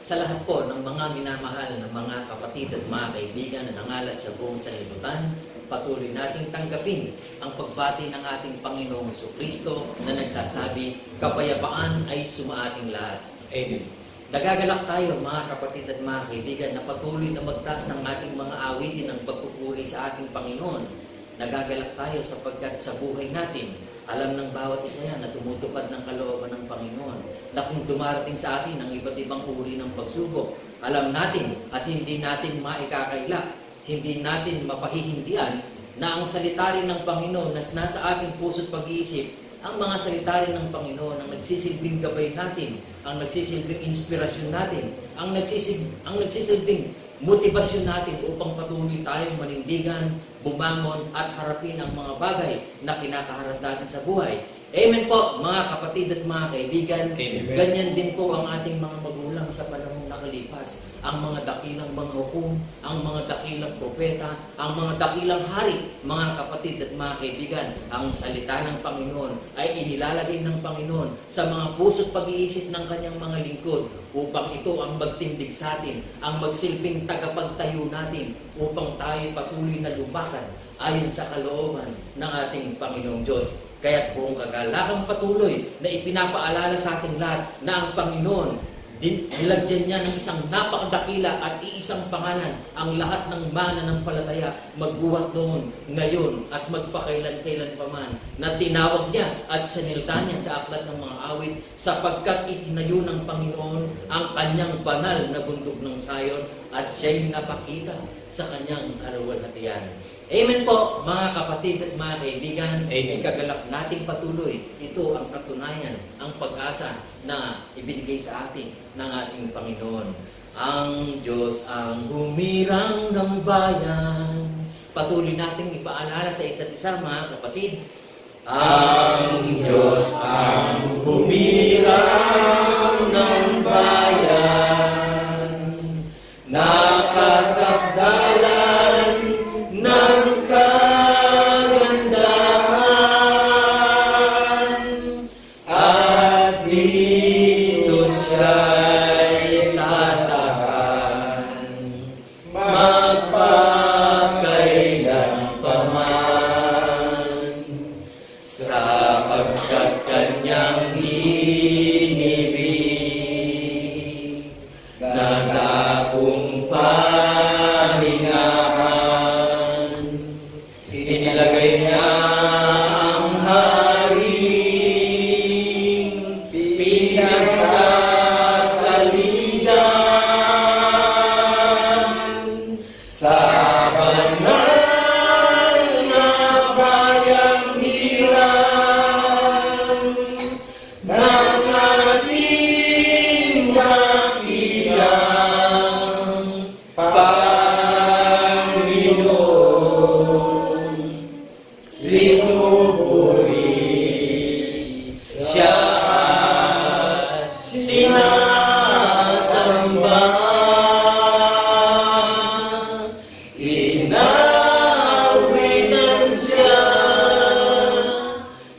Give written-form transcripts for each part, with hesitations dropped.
sa lahat po ng mga minamahal na mga kapatid at mga kaibigan na nangalat sa buong sanlibutan, patuloy nating tanggapin ang pagbati ng ating Panginoong Jesucristo na nagsasabi, kapayapaan ay sumaating lahat. Amen. Nagagalak tayo mga kapatid at mga kaibigan na patuloy na magtaas ng ating mga awitin ng pagpupuri sa ating Panginoon. Nagagalak tayo sapagkat sa buhay natin, alam ng bawat isa yan na tumutupad ng kalooban ng Panginoon. Na kung dumarating sa atin ang iba't ibang uri ng pagsubok, alam natin at hindi natin maikakaila, hindi natin mapahihindian na ang salita rin ng Panginoon na nasa ating puso't pag-iisip, ang mga salita rin ng Panginoon ang nagsisilbing gabay natin, ang nagsisilbing inspirasyon natin, ang nagsisilbing motibasyon natin upang patuloy tayong manindigan, bumangon at harapin ang mga bagay na kinakaharap natin sa buhay. Amen po, mga kapatid at mga kaibigan. Amen. Ganyan din po ang ating mga magulang sa panahong nakalipas. Ang mga dakilang mga hukom, ang mga dakilang propeta, ang mga dakilang hari, mga kapatid at mga kaibigan. Ang salita ng Panginoon ay inilalagay ng Panginoon sa mga puso't pag-iisip ng kanyang mga lingkod upang ito ang magtindig sa atin, ang magsilbing tagapagtayo natin upang tayo patuloy na lumakad ayon sa kalooban ng ating Panginoong Diyos. Kaya buong kagalakang patuloy na ipinapaalala sa ating lahat na ang Panginoon, nilagyan niya ng isang napakadakila at iisang pangalan ang lahat ng mananampalataya magbuhat noon, ngayon at magpakailan-kailan pa man, na tinawag niya at sinilta niya sa aklat ng mga awit sapagkat itinayo ng Panginoon ang kanyang banal na bundok ng Sayon at siya'y napakita sa kanyang kaluwalhatian. Amen po, mga kapatid at mga kaibigan. Amen. Ikagalak nating patuloy. Ito ang katunayan, ang pag-asa na ibinigay sa atin ng ating Panginoon. Ang Diyos ang humirang ng bayan. Patuloy nating ipaalala sa isa't isa, mga kapatid. Ang Diyos ang humirang ng bayan, nakasakdalan ng kagandahan, at dito siya'y tatahan, magpakailan pa man, sapagkat kanyang inibig, nagakong pahingahan, inilagay niya ang haring pinagsasaligan sa banal na bayang hirang ng ating dakilang Panginoon. Pinupuri siya at sinasamba, inawitan siya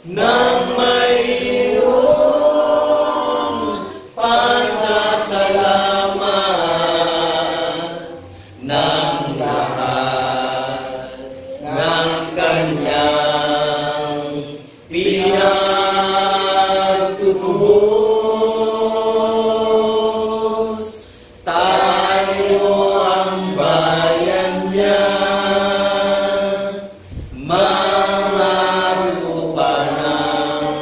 ng mayroong pasasalamat ng lahat ng kanyang pinagtutubos. Tayo ang bayan niya, mga lupa ng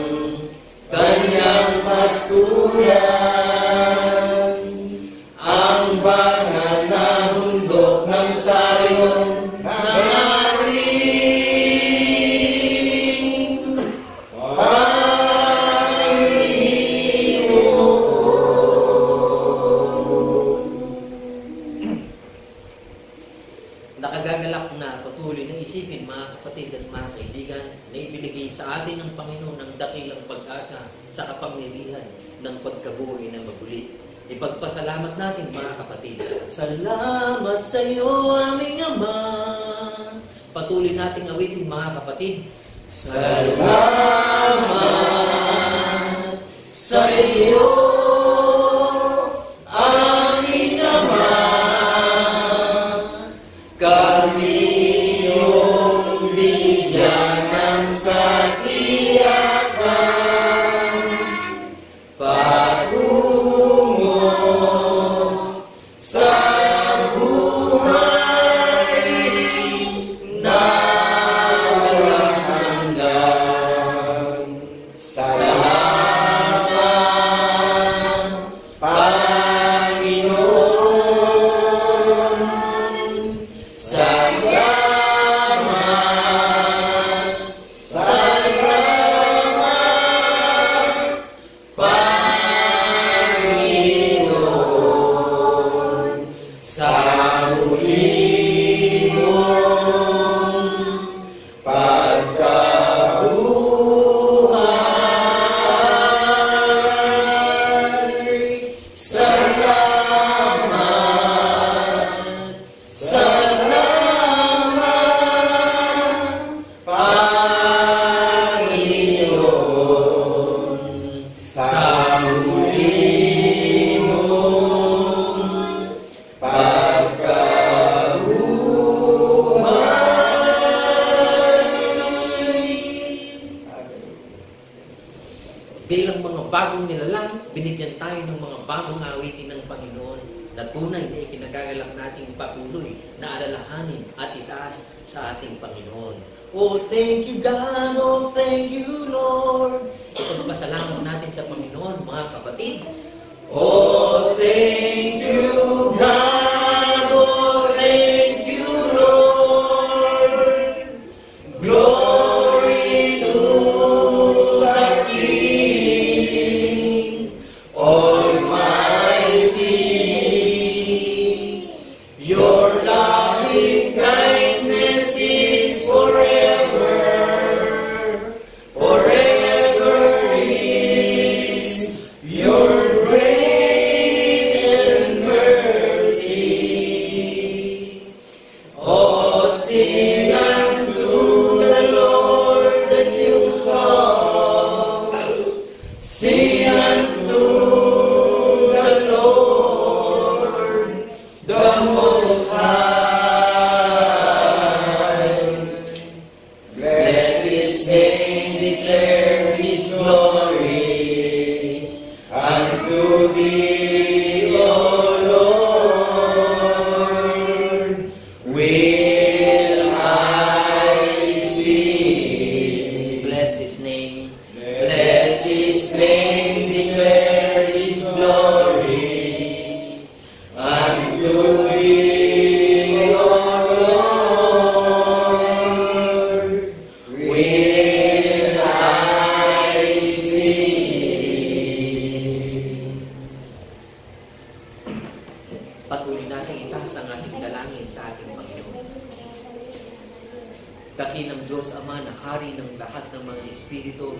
kanyang pastulan, ang banal na bundok ng Sayon na ating Nakagagalak na patuloy na isipin, mga kapatid at mga kaibigan, na ibinigay sa atin ng Panginoon ng dakilang pag-asa sa kapangyarihan ng pagkabuhay na mabuli. Ipagpasalamat natin, mga kapatid. Salamat sa iyo, aming Ama. Patuloy nating awitin, mga kapatid. Salamat sa iyo, aming tayong mga bagong nilalang, binigyan tayo ng mga bagong awitin ng Panginoon na tunay na ikinagagalak nating patuloy na alalahanin at itaas sa ating Panginoon. Oh, thank you God, oh, thank you Lord. Ipagpasalamat natin sa Panginoon, mga kapatid. Oh, thank you God, oh, thank you Lord. Glory to the King Almighty. Your loving kindness is forever, forever is your grace and mercy. Oh, sing unto the Lord a new song. Sing unto the Lord, the Most High. Bless His name, declare His glory unto Thee, O Lord. Will I sing? Bless His name. Bless His name, declare His glory unto Thee, O Lord. Will I sing? Patuloy natin itaas ang ating dalangin sa ating Panginoon. Dakilang Diyos Ama na hari ng lahat ng mga espiritu,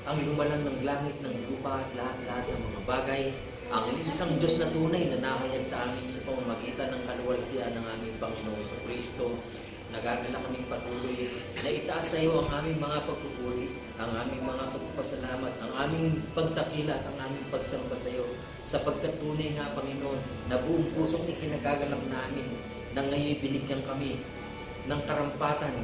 ang lumalang ng langit, ng lupa at lahat-lahat ng mga bagay, ang isang Diyos na tunay na nahayag sa amin sa pamamagitan ng kaluwalhatian ng aming Panginoon sa Kristo. Nagagala kaming patuloy na itaas sa iyo ang aming mga pagpupuri, ang aming mga pagpasalamat, ang aming pagtakila at ang aming pagsamba sa iyo. Sapagkat tunay nga, Panginoon, na buong pusong ikinagagalak namin na ngayon binigyan kami ng karampatan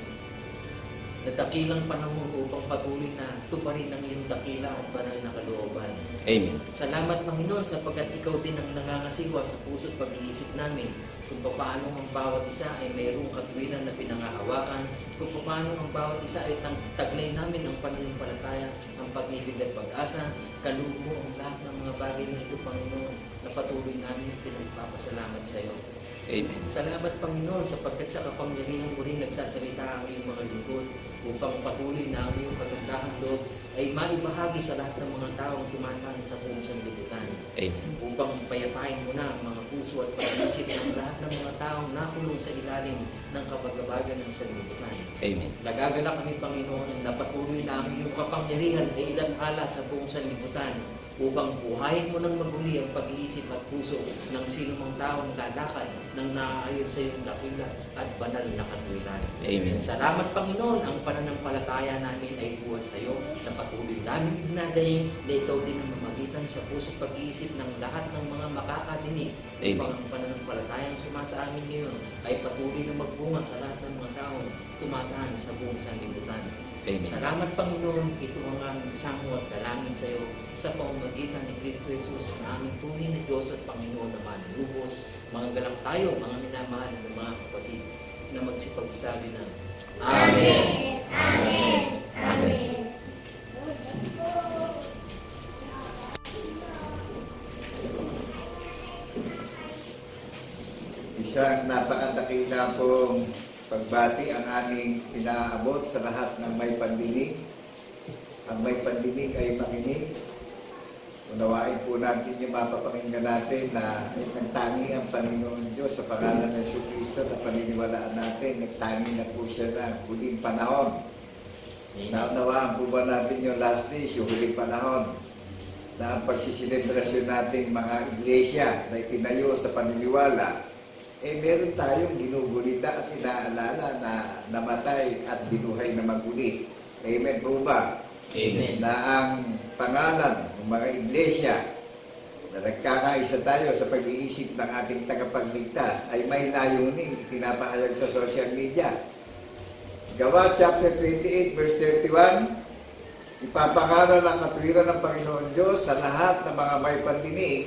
na dakilang panahon upang patuloy na tuparin ang iyong dakila at banal na kalooban. Amen. Salamat, Panginoon, sapagkat ikaw din ang nangangasiwa sa puso't pag-iisip namin kung paano ang bawat isa ay mayroong katwiran na pinangahawakan, kung paano ang bawat isa ay taglay namin ang pananampalataya, ang pag-ibig at pag-asa. Kaloob mo ang lahat ng mga bagay na ito, Panginoon, na patuloy namin pinagpapasalamat sa iyo. Amen. Salamat, Panginoon, sapagkat sa kapangyarihan mo rin nagsasalita ang iyong mga lingkod upang patuloy na ang iyong kagandahan loob ay maibahagi sa lahat ng mga taong tumatang sa buong sanlibutan. Amen. Upang payapain mo na ang mga puso at pag-isip ng lahat ng mga taong nakulong sa ilalim ng kabagabagan ng sanlibutan. Amen. Nagagala kami, Panginoon, na patuloy na ang iyong kapangyarihan ay ilathala sa buong sanlibutan upang buhayin mo ng maguli ang pag-iisip at puso ng sinumang taong lalakad ng naaayon sa iyong dakila at banal na katwiran. Amen. Salamat, Panginoon, ang pananampalataya namin ay buwas sa iyo na patuloy namin ignadayin na ikaw din ang mamagitan sa puso pag-iisip ng lahat ng mga makakadinig. Amen. Upang ang pananampalatayang sumasa amin ngayon ay patuloy na magbunga sa lahat ng mga taong tumataan sa buong sanlibutan. Amen. Salamat, Panginoon, ito ang aming sango at dalangin sa iyo sa pamamagitan ni Kristo Jesus na aming tunay na Diyos at Panginoon na manlubos. Mga galak tayo, mga minamahal ng mga kapatid na magsipagsabi na Amen. Amen. Amen. Isang napakadakila pong pagbati ang aming inaabot sa lahat ng may pandinig. Ang may pandinig ay makinig. Unawain po natin yung mapapakinggan natin na nagtangi ang Panginoon Diyos sa pangalan ng Kristo na paniniwalaan natin. Nagtangi na po siya ng huling panahon. Naunawaan po ba natin yung last days, yung huling panahon na ang pagsiselebrasyon natin mga iglesia na itinayo sa paniniwala, meron tayong ginugulita at inaalala na namatay at binuhay na maguli. Amen po ba? Amen. Na ang pangalan ng mga iglesia na nagkakaisa tayo sa pag-iisip ng ating tagapagligtas ay may layunin pinapahayag sa social media. Gawa chapter 28 verse 31, Ipapangaral ang katwiran ng Panginoon Diyos sa lahat ng mga may pandinig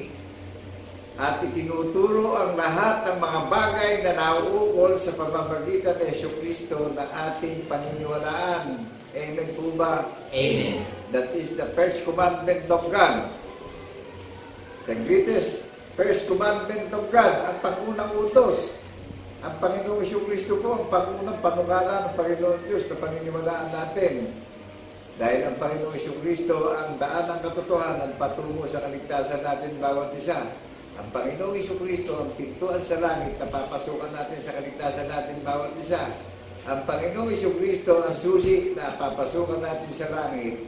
at itinuturo ang lahat ng mga bagay na nauukol sa pamamagitan ng Jesucristo na ating paniniwalaan. Amen po ba? Amen. That is the first commandment of God. The greatest first commandment of God, ang pangunang utos. Ang Panginoong Jesucristo po, ang pangunang panungala ng Panginoon Diyos na paniniwalaan natin. Dahil ang Panginoong Jesucristo ang daan ng katotohanan patungo sa kaligtasan natin bawat isa. Ang Panginoong Jesucristo ang pintuan sa langit na papasukan natin sa kaligtasan natin bawat isa. Ang Panginoong Jesucristo ang susi na papasukan natin sa langit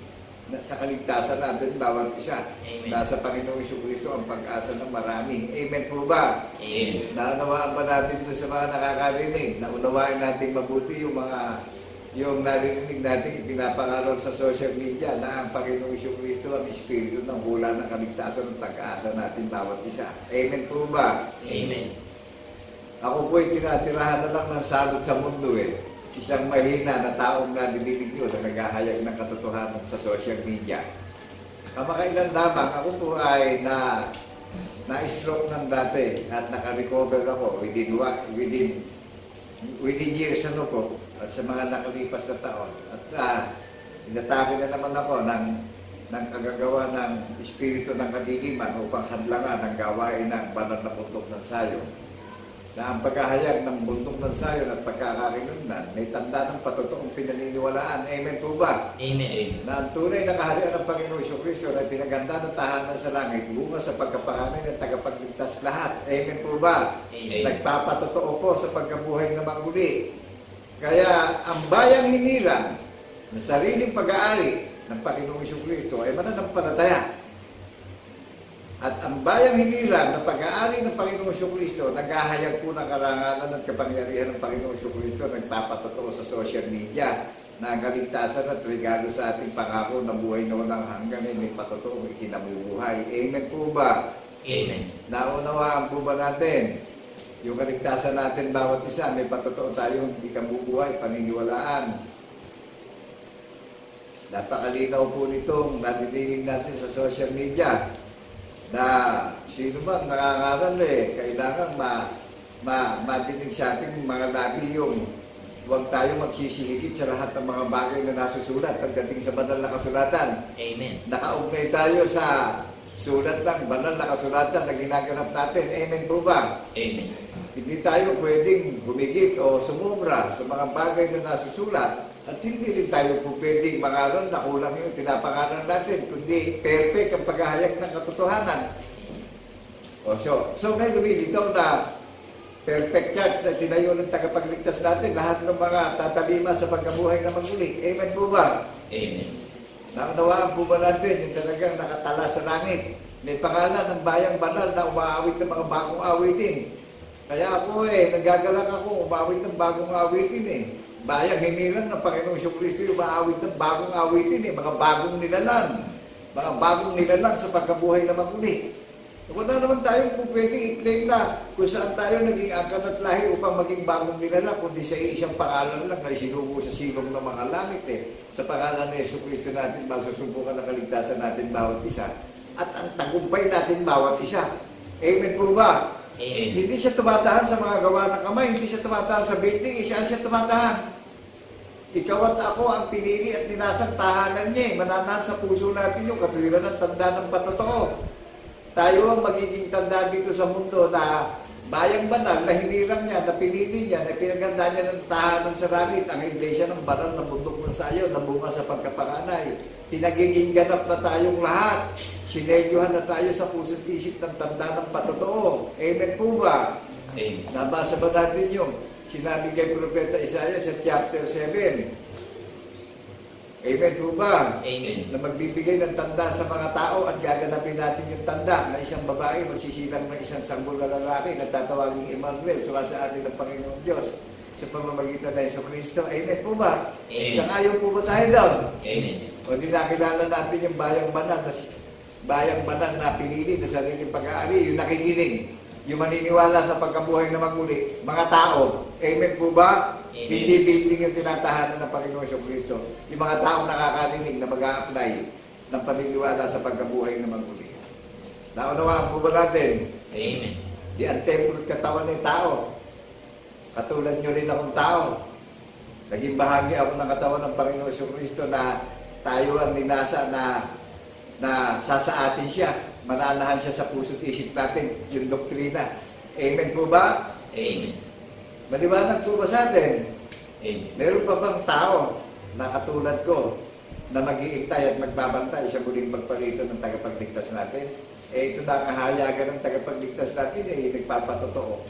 sa kaligtasan natin bawat isa. Amen. Nasa Panginoong Jesucristo ang pag-asa ng marami. Amen po ba? Amen. Naunawaan ba natin doon sa mga nakakarinig? Naunawain natin mabuti yung naririnig natin ipinapangaral sa social media na ang Panginoong Jesucristo ang Espiritu ng hula ng kaligtasan ng pag-asa natin bawat isa. Amen po ba? Amen. Ako po'y tinatirahan na lang ng salot sa mundo Isang mahina na taong nadidinig yun na naghahayag ng katotohanan sa social media. Kamakailan lamang ako po ay na-stroke ng dati at naka-recover ako within years po at sa mga nakalipas na taon. At inatake na naman ako ng kagagawa ng espiritu ng kadiliman upang hadlangan ang gawain ng banal na bundok ng sayo. Na ang paghahayag ng bundok ng sayo at pagkakakinunan may tanda ng patotoong pinaniniwalaan. Amen po ba? Amen. Na ang tunay na kaharian ng Panginoong Jesucristo na pinaganda ng tahanan sa langit, bunga sa pagkapangamin ng tagapagligtas lahat. Amen po ba? Amen. Nagpapatotoo po sa pagkabuhay na maguli. Kaya ang bayang hinirang na sariling pag-aari ng Panginoong Jesucristo ay mananampalataya. At ang bayang hinirang na pag-aari ng Panginoong Jesucristo, naghahayag po ng karangalan at kapangyarihan ng Panginoong Jesucristo, nagpapatotoo sa social media na ang kaligtasan at regalo sa ating pangako na buhay na walang hanggan ay may patotoong ikinabubuhay. Amen po ba? Amen. Naunawaan po ba natin? Yung kaligtasan natin bawat isa, may patotoo tayong ikabubuhay, paniniwalaan. Napakalinaw po nitong nadidinig natin sa social media na sino man nakakaral kailangan madinig sa ating mga labi yung huwag tayo magsisilipit sa lahat ng mga bagay na nasusulat pagdating sa banal na kasulatan. Amen. Nakaugnay tayo sa sulat ng banal na kasulatan na ginaganap natin. Amen po ba? Amen. Hindi tayo pwedeng humigit o sumubra sa mga bagay na nasusulat at hindi rin tayo po pwedeng mangaral na kulang yung pinapangaral natin, kundi perfect ang paghahayag ng katotohanan. So may lumilitaw na perfect church na tinayo ng tagapagligtas natin, lahat ng mga tatalima sa pagkabuhay na maguli. Amen po ba? Amen. Naunawaan po ba natin yung talagang nakatala sa langit? May pangalan ng bayang banal na umaawit ng mga bagong awitin. Kaya ako nagagalak ako, umawit ng bagong awitin Bayang hiniran ng Panginoong Jesucristo yung maawit ng bagong awitin mga bagong nilalang. Mga bagong nilalang sa pagkabuhay na maguli. Wala naman tayong pwedeng i-claim na kung saan tayo naging angkan at lahi upang maging bagong nilalang, kundi sa isang pangalan lang na isinubo sa silong ng mga langit Sa pangalan ni Jesucristo natin, masusubukan ang kaligtasan natin bawat isa. At ang tagumpay natin bawat isa. Amen po ba? Amen. Hindi siya tumatahan sa mga gawa ng kamay, hindi siya tumatahan sa building, siya tumatahan. Ikaw at ako ang pinili at dinasang tahanan niya. Mananahan sa puso natin yung katwiran ng tanda ng patotoo. Tayo ang magiging tanda dito sa mundo na bayang banal na hinirang niya, na pinili niya, na pinaganda niya ng tahanan sa langit, ang iglesia ng banal na bundok ng sayo, na bunga sa pagkapanganay. Pinagiging ganap na tayong lahat. Sinelyuhan na tayo sa puso't isip ng tanda ng patotoo. Amen po ba? Amen. Nabasa ba natin yung sinabi kay Propeta Isaiah sa chapter 7? Amen po ba? Amen. Na magbibigay ng tanda sa mga tao at gaganapin natin yung tanda na isang babae magsisilang ng isang sanggol na lalaki na tatawaging Emmanuel, sula sa atin ng Panginoong Diyos sa pamamagitan ng Jesucristo. Amen po ba? Amen. Sangayon po ba tayo doon? Amen. O di nakilala natin yung bayang banal na pinili na sariling pag-aari, yung nakikinig. yung maniniwala sa pagkabuhay na magmuli, mga tao. Amen po ba? Amen. Hindi building yung tinatahanan ng Panginoon sa Kristo. Yung mga taong nakakarinig na mag-a-apply ng paniniwala sa pagkabuhay na magmuli. Naunawaan po ba natin? Amen. Di ang templo at katawan ng tao. Katulad nyo rin akong tao. Naging bahagi ako ng katawan ng Panginoon sa Kristo na tayo ang ninasa na sasaatin siya. Mananahan siya sa puso't isip natin, yung doktrina. Amen po ba? Amen. Maliwanag po ba sa atin? Amen. Meron pa bang tao na katulad ko na mag-iintay at magbabantay sa muling pagparito ng tagapagligtas natin? Ito na ang kahayagan ng tagapagligtas natin, nagpapatotoo.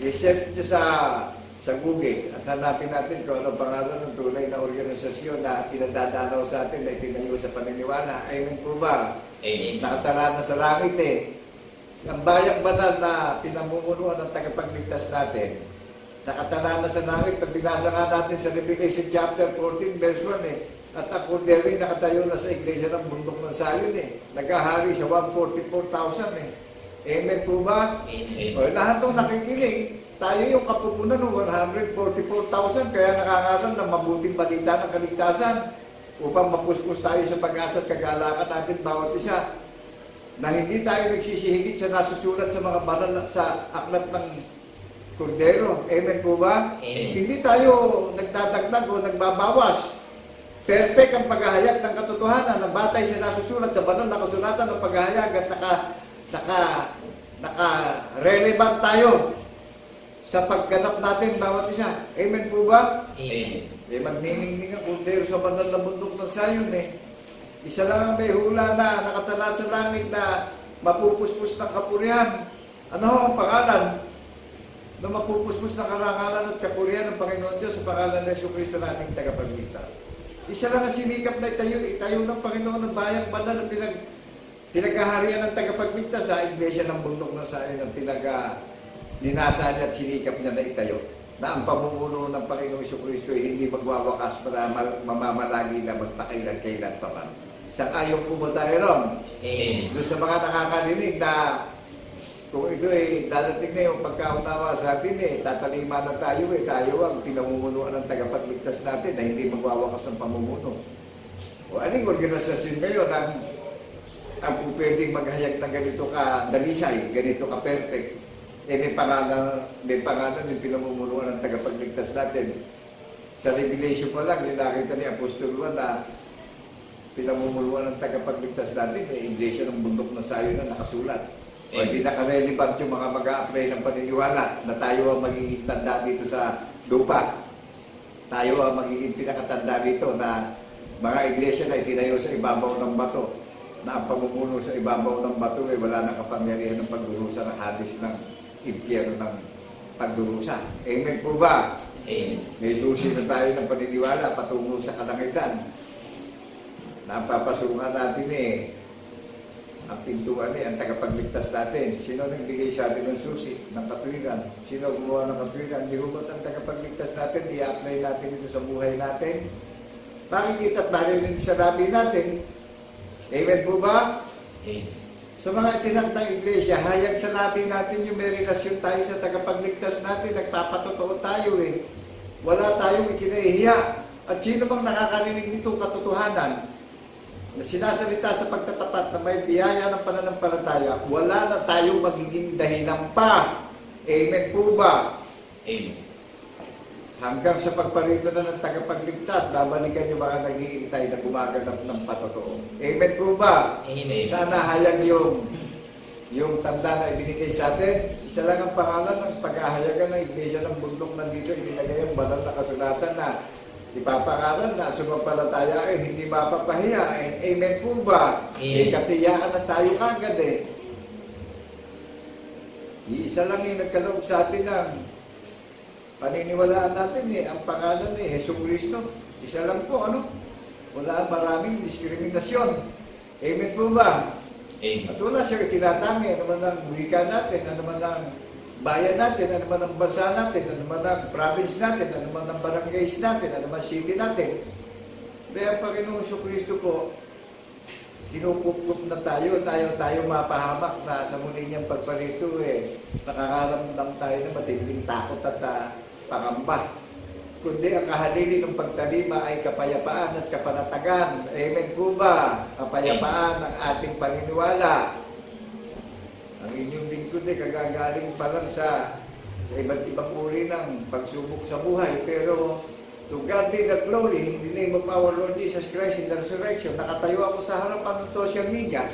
I-search nyo sa Google at hanapin natin kung anong pangalan ng tunay na organisasyon na pinadadanaw sa atin na itinayo sa paniniwala. Amen po ba? Amen. Nakatala na sa langit Ang bayang banal na pinamumunuan ng tagapagligtas natin, nakatala na sa langit. Pag binasa nga natin sa Revelation chapter 14 verse 1 at ako rin nakatayo na sa iglesia ng bundok ng Zion Nagkahari sa 144,000 Amen po ba? Amen. O, lahat ng nakikinig, tayo yung kapupunan ng 144,000 kaya nakangaral ng mabuting balita ng kaligtasan upang mapuspos tayo sa pag-asa at kagalakan natin bawat isa na hindi tayo nagsisihigit sa nasusulat sa mga banal sa aklat ng Kordero. Amen po ba? Amen. Hindi tayo nagdadagdag o nagbabawas. Perfect ang paghahayag ng katotohanan na batay sa nasusulat sa banal na kasulatan ng paghahayag at naka-relevant tayo sa pagganap natin bawat isa. Amen po ba? Amen. Magniningning ang kordero sa banal na bundok ng Zion Isa lang ang may hula na nakatala sa langit na mapupuspos ng kapurihan. Ano ang pangalan? Na mapupuspos ng karangalan at kapurihan ng Panginoon Diyos sa pangalan ng Jesucristo nating tagapagligtas. Isa lang ang sinikap na itayo ng Panginoon ng bayang banal na pinaghaharian ng tagapagligtas sa iglesia ng bundok ng Zion ang ninasa niya at sinikap niya na itayo na ang pamumuno ng Panginoong Jesucristo ay hindi magwawakas para mamamalagi na magpakailan-kailan pa man. Sang-ayon po ba tayo ron? Amen. Doon sa mga nakakarinig na kung ito ay dadating na yung pagkaunawa sa atin tatalima na tayo tayo ang pinamumunuan ng tagapagligtas natin na hindi magwawakas ang pamumuno. O aning organisasyon ngayon ang pwedeng maghayag ng ganito ka dalisay, ganito ka perfect. May pangalan yung pinamumunuan ng tagapagligtas natin. Sa Revelation pa lang, yung nakita ni Apostol Juan na pinamumunuan ng tagapagligtas natin, may iglesia ng bundok na Zion na nakasulat. O hindi nakarelevant yung mga mag-a-apply ng paniniwala na tayo ang magiging tanda dito sa lupa. Tayo ang magiging pinakatanda dito na mga iglesia na itinayo sa ibabaw ng bato. Na ang pamumuno sa ibabaw ng bato wala nang kapangyarihan ng pagdurusa ng hadis ng impyerno ng pagdurusa. Amen po ba? Amen. May susi na tayo ng paniniwala patungo sa kalangitan. Napapasungan natin ang pintuan ang tagapagligtas natin. Sino nagbigay sa atin ng susi ng katwiran? Sino gumawa ng katwiran? Di hugot ang tagapagligtas natin, i-apply natin ito sa buhay natin. Makikita at marinig sa labi natin. Amen po ba? Amen. Sa mga itinatang iglesia, hayag sa labi natin yung may relasyon tayo sa tagapagligtas natin. Nagpapatotoo tayo Wala tayong ikinahihiya. At sino bang nakakarinig nitong katotohanan na sinasalita sa pagtatapat na may biyaya ng pananampalataya, wala na tayong magiging dahilan pa. Amen po ba? Amen. Hanggang sa pagparito na ng tagapagligtas, babalikan yung mga nag-iintay na gumaganap ng patotoo. Amen po ba? Amen. Sana hayag yung tanda na ibinigay sa atin. Isa lang ang pangalan ng pag-ahayagan ng iglesia ng bundok nandito, inilagay ang banal na kasulatan na ipapangalan na sumampalataya hindi mapapahiya. Amen po ba? Amen. Katiyaan na tayo agad Isa lang yung nagkaloob sa atin ng paniniwalaan natin ang pangalan Jesucristo. Isa lang po, wala maraming diskriminasyon. Amen po ba? Amen. At wala siya tinatangi, ano man ang wika natin, ano man ang bayan natin, ano man ang bansa natin, ano man ang province natin, ano man ang barangays natin, ano man city natin. Kaya ang Panginoong Jesucristo po, kinukup na tayo mapahamak na sa muli niyang pagparito nakakaramdam tayo na matinding takot at pangamba. Kundi ang kahalili ng pagtalima ay kapayapaan at kapanatagan. Amen po ba? Kapayapaan ng ating paniniwala. Ang inyong lingkod kagagaling pa lang sa iba't ibang uri ng pagsubok sa buhay. Pero to God be the glory, in the name of our Lord Jesus Christ in the resurrection, nakatayo ako sa harapan ng social media.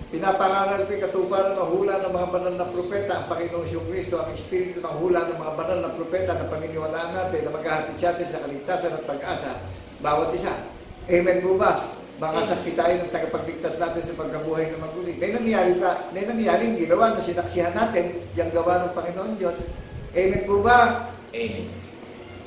Pinapangaral ko katuparan ng hula ng mga banal na propeta, ang Panginoong Kristo, ang espiritu ng hula ng mga banal na propeta na paniniwalaan natin na maghahatid sa atin sa kaligtasan at pag-asa, bawat isa. Amen po ba? Mga saksi tayo ng tagapagligtas natin sa pagkabuhay ng maguli. May nangyaring ginawa na sinaksihan natin yung gawa ng Panginoon Diyos. Amen po ba? Amen.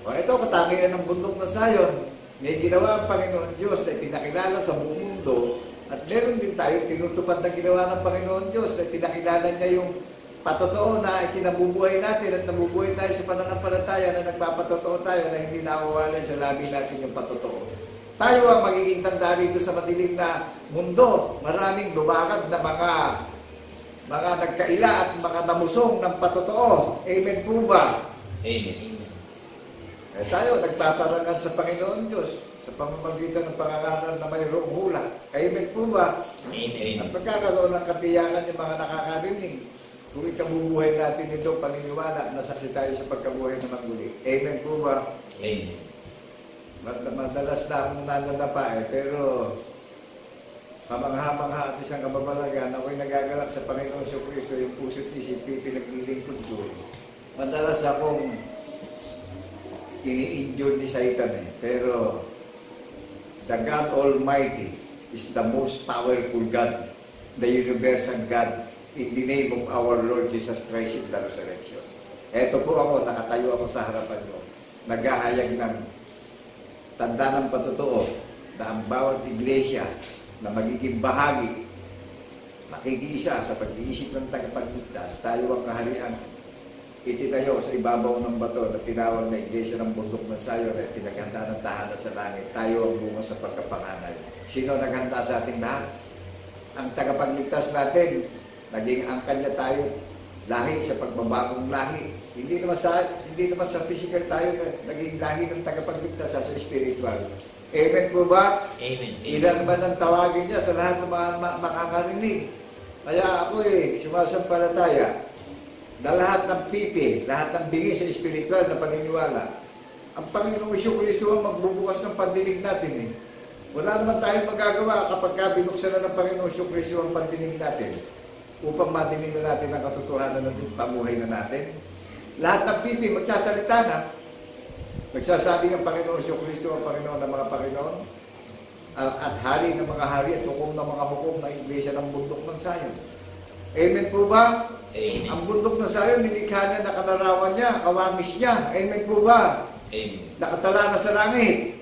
O ito, katangian ng bundok na Sayon. May ginawa ang Panginoon Diyos na pinakilala sa buong mundo. At meron din tayo tinutupad na ginawa ng Panginoon Diyos na pinakilala niya yung patotoo na kinabubuhay natin at nabubuhay tayo sa pananampalataya na nagpapatotoo tayo na hindi nawawala sa labi natin yung patotoo. Tayo ang magiging tanda rito sa madilim na mundo. Maraming lumakad na mga nagkaila at mga namusong ng patotoo. Amen po ba? Amen. Tayo nagpaparangal sa Panginoon Diyos sa pamamagitan ng pangangaral na mayroong hula. Amen po ba? Amen. At magkakaroon ng katiyakan yung mga nakakarinig. Kung ikabubuhay natin ito, paniniwala na saksi tayo sa pagkabuhay na maguli. Amen po ba? Amen. Madalas na akong nananapa pero pamangha-mangha at isang kababalagan ako'y nagagalak sa Panginoon Kristo yung puso't isip pinaglilingkod ko. Madalas akong ini-injure ni Satan pero the God Almighty is the most powerful God, the universal God, in the name of our Lord Jesus Christ in the resurrection. Eto po ako, nakatayo ako sa harapan nyo, naghahayag ng tanda ng patotoo na ang bawat iglesia na magiging bahagi, makikiisa sa pag-iisip ng tagapagligtas, tayo ang kaharian itinayo sa ibabaw ng bato na tinawag na iglesia ng bundok ng Sayon at pinaghanda ng tahanan sa langit. Tayo ang bunga sa pagkapanganay. Sino naghanda sa ating lahat? Ang tagapagligtas natin, naging angkan niya tayo lahi sa pagbabagong lahi. Hindi naman sa physical tayo naging lahi ng tagapagligtas sa spiritual. Amen po ba? Amen. Ilan naman ang tawagin niya sa lahat ng mga makakarinig. Kaya ako sumasampalataya na lahat ng pipi, lahat ng bingi sa espiritual na paniniwala, ang Panginoong Kristo ang magbubukas ng pandinig natin. Wala naman tayong magagawa kapag binuksan na ng Panginoong Kristo ang pandinig natin upang madinig na natin ang katotohanan ng pamuhay na natin. Lahat ng pipi magsasalita na, magsasabi ng Panginoong Kristo ang Panginoon ng mga Panginoon at hari ng mga hari at hukom ng mga hukom ng iglesia ng bundok ng Sayon. Amen po ba? Amen. Ang bundok ng Sayon, nilikha niya, nakanarawan niya, kawamis niya. Amen po ba? Amen. Nakatala na sa langit.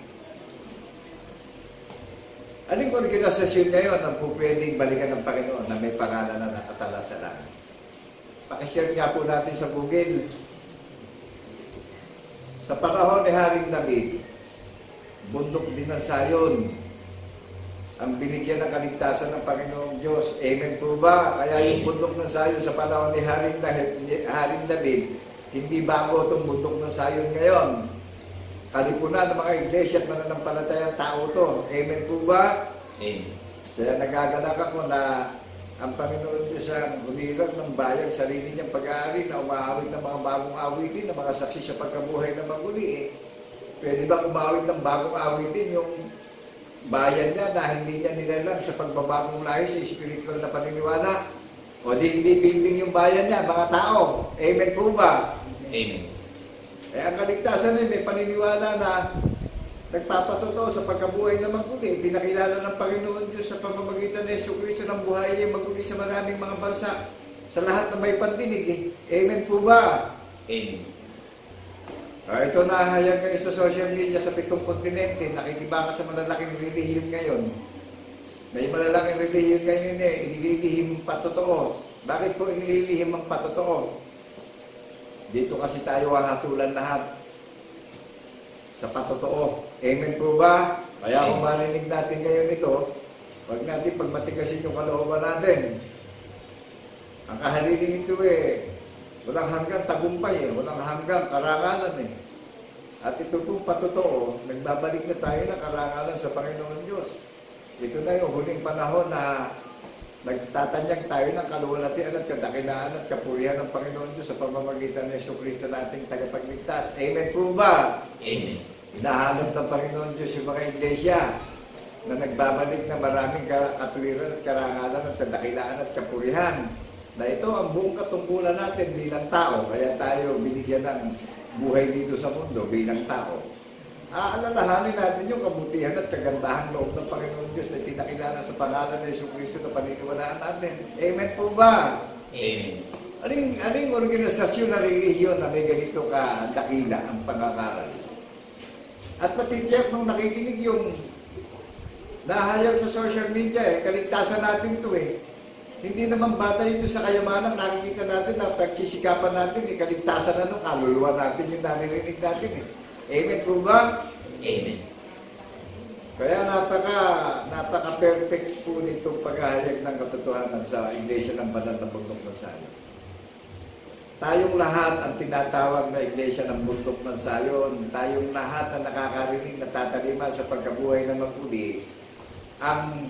Aling organisasyon ngayon ang po pwedeng balikan ng Panginoon na may pangalan na nakatala sa langit? Pakishare nga po natin sa Google. Sa panahon ni Haring David, bundok din ng Sayon ang binigyan ng kaligtasan ng Panginoong Diyos. Amen po ba? Kaya yung bundok ng Sayon sa panahon ni Haring David, hindi bago itong bundok ng Sayon ngayon. Kalipunan ng mga iglesia at mananampalatayang tao to. Amen po ba? Amen. Kaya nagagalak ako na ang Panginoon Diyos ang humirap ng bayang sarili niyang pag-aari na umawit ng mga bagong awitin, na mga saksi sa pagkabuhay na maguli. Pwede ba umawit ng bagong awitin yung bayan niya na hindi niya nilalang sa pagbabagong lahi sa spiritual na paniniwala? O di building yung bayan niya, mga tao. Amen po ba? Amen. Ang kaligtasan ay may paniniwala na nagpapatotoo sa pagkabuhay na maguli. Pinakilala ng Panginoon Diyos sa pamamagitan ng Jesucristo ng buhay niya maguli sa maraming mga bansa, sa lahat na may pandinig. Amen po ba? Amen. Ito nahahayag ngayon sa social media sa 7 kontinente, nakikibaka sa malalaking relihiyon ngayon. May malalaking relihiyon ngayon inililihim patotoo. Bakit po inililihim ang patotoo? Dito kasi tayo hahatulan lahat sa patotoo. Amen po ba? Kaya kung marinig natin ngayon ito, Huwag natin pagmatigasin yung kalooban natin. Ang kahalilin nito walang hanggang tagumpay walang hanggang karangalan At ito pong patotoo, nagbabalik na tayo ng karangalan sa Panginoon Diyos. Ito na yung huling panahon na nagtatanyag tayo ng kaluwalhatian at kadakilaan at kapurihan ng Panginoon Diyos sa pamamagitan ng Jesucristo nating tagapagligtas. Amen po ba? Amen. Hinahanap ng Panginoon Diyos yung mga iglesia na nagbabalik na maraming katuwiran at karangalan at kadakilaan at kapurihan. Na ito ang buong katungkulan natin bilang tao. Kaya tayo binigyan ng buhay dito sa mundo bilang tao. Aalalahanin natin yung kabutihan at kagandahang loob ng Panginoon Diyos na tinakilala sa pangalan ng Jesucristo na paniniwalaan natin. Amen po ba? Amen. Aling organisasyon na relihiyon na may ganito kadakila ang pangangaral? At patitiyak nung nakikinig yung nahayag sa social media kaligtasan natin to Hindi naman bata ito sa kayamanan, nakikita natin na pagsisikapan natin, kaligtasan na kaluluwa natin yung naririnig natin Amen po ba? Amen. Kaya napaka-perfect po nitong paghahayag ng katotohanan sa Iglesia ng Banal na Bundok ng Sayon. Tayong lahat ang tinatawag na Iglesia ng Bundok ng Sayon, tayong lahat ang nakakarinig na tatalima sa pagkabuhay ng maguli, ang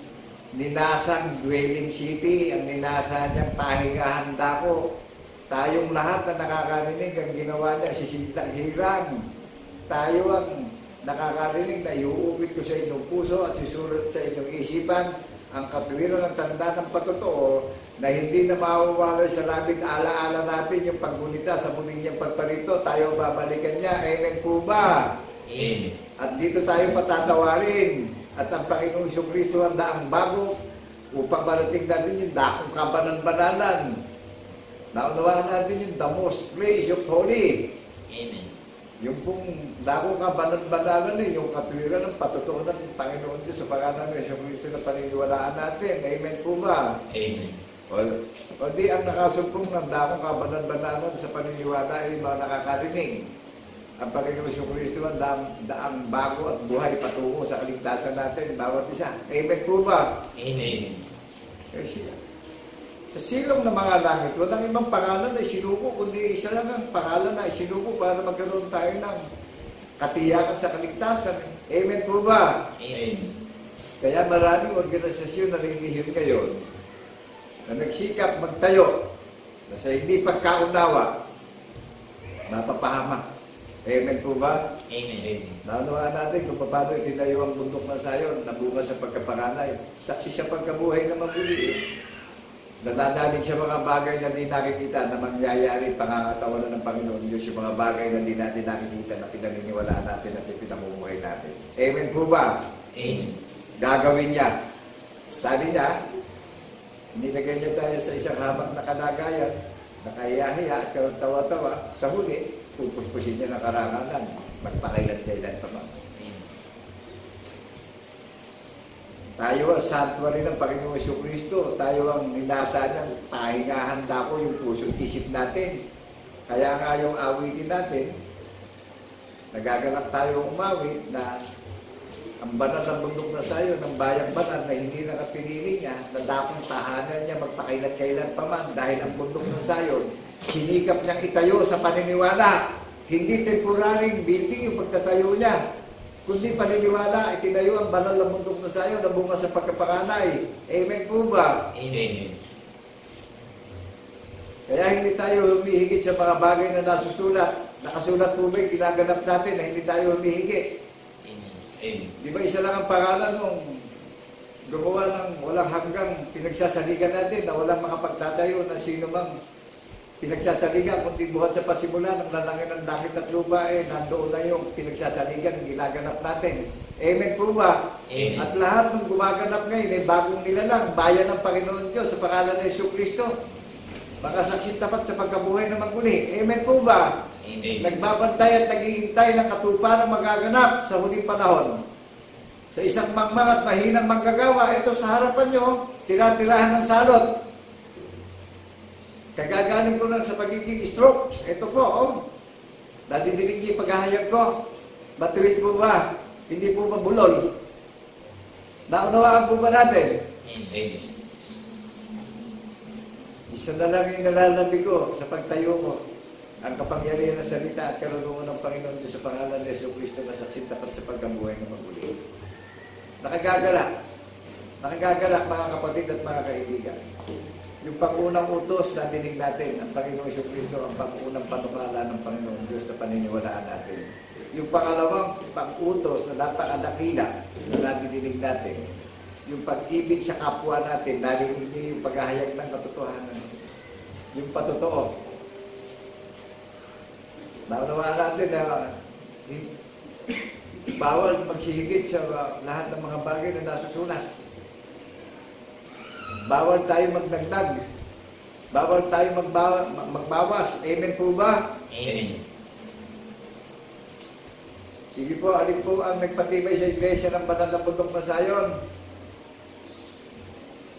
ninasang dwelling city, ang ninasa niyang pahingahan dako. Tayong lahat na nakakarinig ang ginawa niya sisintang hirang. Tayo ang nakakarinig na iuupit ko sa inyong puso at susulat sa inyong isipan ang katuwiran ng tanda ng patotoo na hindi na mawawala sa labing alaala natin yung paggunita sa muling niyang pagparito. Tayo babalikan niya. Amen po ba? Amen. At dito tayo patatawarin. At ang Panginoong Jesucristo ang daang bago upang marating natin yung dakong kabanan-banalan. Naunawaan natin yung the most praise of holy. Amen. Yung pong dakong kabanan-banalan yung katuwiran ng patotoo ng Panginoon Diyos sa pangalan ng Jesucristo na paniniwalaan natin. Amen po ba? Amen. O di ang nakasumpong ng dakong kabanan-banalan sa paniniwala ay mga nakakarinig. Ang Panginoong Jesucristo ang daang bago at buhay patungo sa kaligtasan natin, bawat isa. Amen po ba? Amen. Sa silong ng mga langit, walang ibang pangalan na isinuko, kundi isa lang ang pangalan na isinuko para magkaroon tayo ng katiyakan sa kaligtasan. Amen po ba? Amen. Kaya maraming organisasyon na relihiyon ngayon na nagsikap magtayo na sa hindi pagkaunawa, mapapahamak. Amen po ba? Amen. Naunawaan natin kung paano itinayo ang bundok ng Sayon na bunga sa pagkapanganay. Saksi sa pagkabuhay na mabuli. Nadadalig sa mga bagay na di nakikita na mangyayari pangangatawanan ng Panginoon Diyos, yung mga bagay na di natin nakikita na pinaniniwalaan natin at pinamumuhay natin. Amen po ba? Amen. Gagawin niya. Sabi niya, nilagay niya tayo sa isang hamak na kalagayan, nakahiya-hiya at tawa-tawa. Sa huli, pupuspusin niya ng karangalan, magpakailan-kailan pa ba. Tayo ang sanctuary ng Panginoong Jesucristo. Tayo ang ninasa niyang pahingahan dako yung puso't isip natin. Kaya nga yung awitin natin, nagaganap tayo umawit na ang banal ng bundok na Sayon, ng bayang banal na hindi nakapinili niya, na dakong tahanan niya magpakailan-kailan pa man dahil ang bundok ng Sayon, sinikap niyang itayo sa paniniwala. Hindi temporaring building yung pagtatayo niya, kundi paniniwala, itinayo ang banal ng bundok na Sayon na bunga sa pagkapanganay. Amen po ba? Amen. Kaya hindi tayo humihigit sa mga bagay na nasusulat. Nakasulat po ba yung ginaganap natin na hindi tayo humihigit? Amen. Di ba isa lang ang pangalan nung gumawa ng walang hanggang pinagsasaligan natin na walang makapagtatayo na sino mang pinagsasaligan, kundi buhat sa pasimula ng lalangin ng langit at lupa, nandoon na yung pinagsasaligan ng ginaganap natin. Amen po ba? Amen. At lahat ng gumaganap ngayon ay bagong nilalang, bayan ng Panginoon Diyos sa pangalan ng Jesucristo. Makasaksi tapat sa pagkabuhay na maguli. Amen po ba? Amen. Nagbabantay at naghihintay ng katuparan magaganap sa huling panahon. Sa isang mangmang at mahinang manggagawa, ito sa harapan nyo, tira-tirahan ng salot. Kagagaling ko lang sa pagiging stroke. Ito po, nadidinig niyo yung paghahayag ko. Matuwid po ba? Hindi po ba bulol? Naunawaan po ba natin? Amen. Isa na lang yung nalalabi ko sa pagtayo ko. Ang kapangyarihan ng salita at karunungan ng Panginoon Diyos sa pangalan ni Jesucristo na saksi tapat sa pagkabuhay ng maguli. Nakagagalak. Nakagagalak mga kapatid at mga kaibigan. Yung pangunang utos na dinig natin, ang Panginoong Jesucristo, ang pangunang panukala ng Panginoon Diyos na paniniwalaan natin. Yung pangalawang pang-utos na napakadakila na nadidinig natin, yung pag-ibig sa kapwa natin, dahil hindi yung paghahayag ng katotohanan. Yung patotoo. Naunawaan natin na bawal magsihigit sa lahat ng mga bagay na nasusulat. Bawal tayo magdagdag. Bawal tayo magbawas. Amen po ba? Amen. Sige po, alin po ang nagpatibay sa iglesia ng banal na putok na Sayon?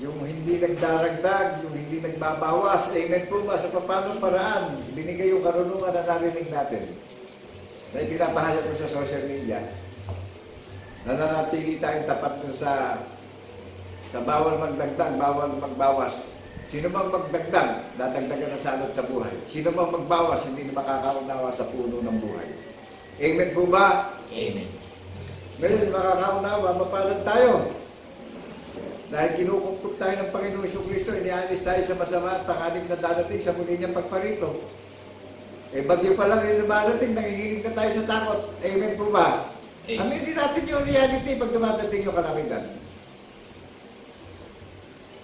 Yung hindi nagdaragdag, yung hindi nagbabawas. Amen po ba? Sa papanong paraan, binigay yung karunungan na narinig natin. Na pinapahayag ko sa social media. Nananatili tayong tapat dun sa bawal magdagdag, bawal magbawas. Sino mang magdagdag, dadagdagan na salot sa buhay. Sino mang magbawas, hindi na makakaunawa sa puno ng buhay. Amen po ba? Amen. Ngayon, makakaunawa, mapalad tayo. Dahil kinukumpok tayo ng Panginoong Jesucristo, inialis tayo sa masama at panganib na darating sa muli niyang pagparito. Bagyo pa lang yung dumarating, nanginginig na tayo sa takot. Amen po ba? Aminin natin yung reality pag dumadating yung kalamitan.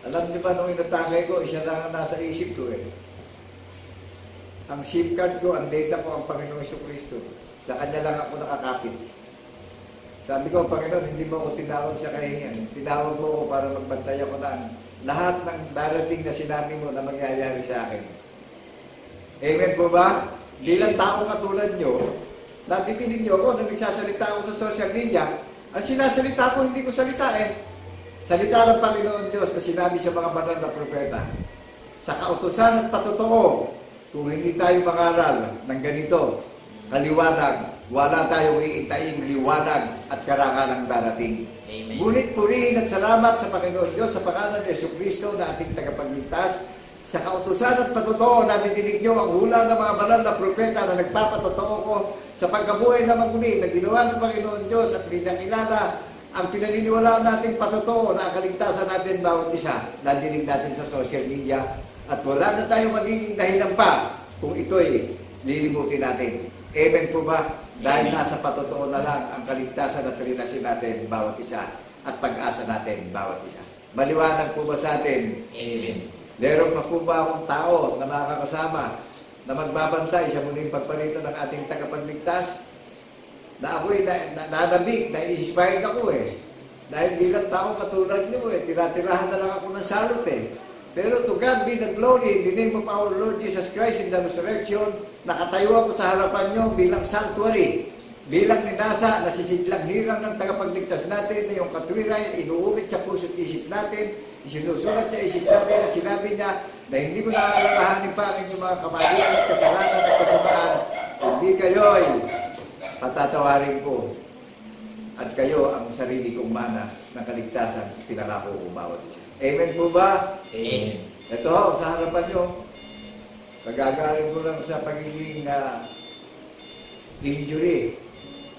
Alam niyo ba, nung inatake ko, isa lang ang nasa isip ko Ang SIM card ko, ang data ko, ang Panginoong Jesucristo. Sa Kanya lang ako nakakapit. Sabi ko, Panginoon, hindi mo ako tinawag sa kahingan. Tinawag mo ako para magbantay ako ng lahat ng darating na sinabi mo na mangyayari sa akin. Amen po ba? Bilang tao katulad nyo, natitinig nyo ako na nagsasalita ako sa social media. Ang sinasalita ko, hindi ko salita Salita ng Panginoon Diyos na sinabi sa mga banal na propeta. Sa kautusan at patotoo, kung hindi tayo mangaral ng ganito, kaliwanag, wala tayong iintaing liwanag at karangalang darating. Amen. Ngunit purihin at salamat sa Panginoon Diyos sa pangalan ni Jesucristo na ating tagapagligtas. Sa kautusan at patotoo, nadidinig nyo ang hula ng mga banal na propeta na nagpapatotoo ko sa pagkabuhay na maguli na ginawa ng Panginoon Diyos at pinakilala ang pinaniniwalaan natin patotoo na kaligtasan natin bawat isa. Nadidinig natin sa social media at wala na tayong magiging dahilan pa kung ito'y lilimutin natin. Amen po ba? Dahil nasa patotoo na lang ang kaligtasan at relasyon natin bawat isa at pag-asa natin bawat isa. Maliwanag po ba sa atin? Amen. Meron pa po ba akong tao na makakasama na magbabantay sa muling pagparito ng ating tagapagligtas? Na ako'y nanabig, na-inspired ako Dahil bilang tao katulad niyo tiratirahan na lang ako ng salot Pero to God be the glory in the name of our Lord Jesus Christ in the resurrection. Nakatayo ako sa harapan niyo bilang sanctuary, bilang ninasa, nasisiglang hirang ng tagapagligtas natin na yung katwiran, inuukit sa puso't isip natin, isinusulat sa isip natin at sinabi niya na hindi ko naaalalahanin pa ang inyong mga kamalian at kasalanan at kasamaan. Hindi kayo'y patatawarin ko at kayo ang sarili kong mana ng kaligtasan pinangako ko bawat isa. Amen po ba? Amen. Ito, sa harapan nyo, kagagaling ko lang sa pagiging injury.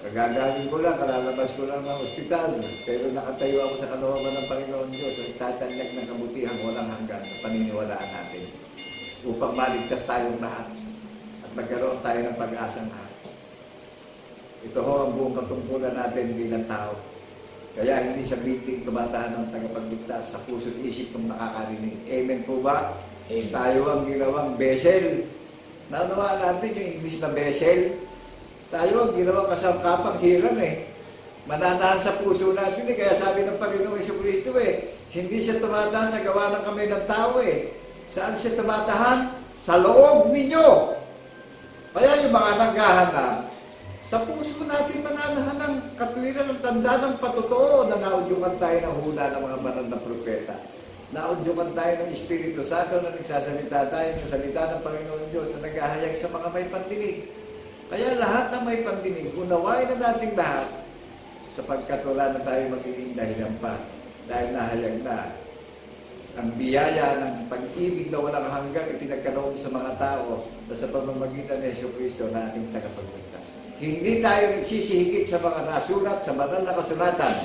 Kagagaling ko lang, kalalabas ko lang ng ospital. Pero nakatayo ako sa kalooban ng Panginoon Diyos at tatanyag ng kabutihang walang hanggan na paniniwalaan natin upang maligtas tayong lahat at magkaroon tayo ng pag-asang lahat. Ito ho ang buong katungkulan natin bilang tao. Kaya hindi sa meeting tumatahan ng tagapagligtas sa puso't isip ng nakakarinig. Amen po ba? Amen. Tayo ang ginawang vessel. Naunawaan natin yung English na vessel. Tayo ang ginawang kasangkapang hiram Mananahan sa puso natin Kaya sabi ng Panginoong Jesucristo hindi siya tumatahan sa gawa ng kamay ng tao Saan siya tumatahan? Sa loob ninyo. Kaya yung mga naghahanap, sa puso natin mananahan ng katwiran ng tanda ng patotoo na naudyukan tayo ng hula ng mga banal na propeta. Naudyukan tayo ng Espiritu Santo na nagsasalita tayo ng salita ng Panginoon Diyos na naghahayag sa mga may pandinig. Kaya lahat ng may pandinig, unawain na natin lahat sapagkat wala na tayo magiging dahilan pa dahil nahayag na ang biyaya ng pag-ibig na walang hanggang ipinagkaloob sa mga tao na sa pamamagitan ni Jesucristo na ating tagapagligtas. Hindi tayo nagsisihigit sa mga nasulat sa banal na kasulatan.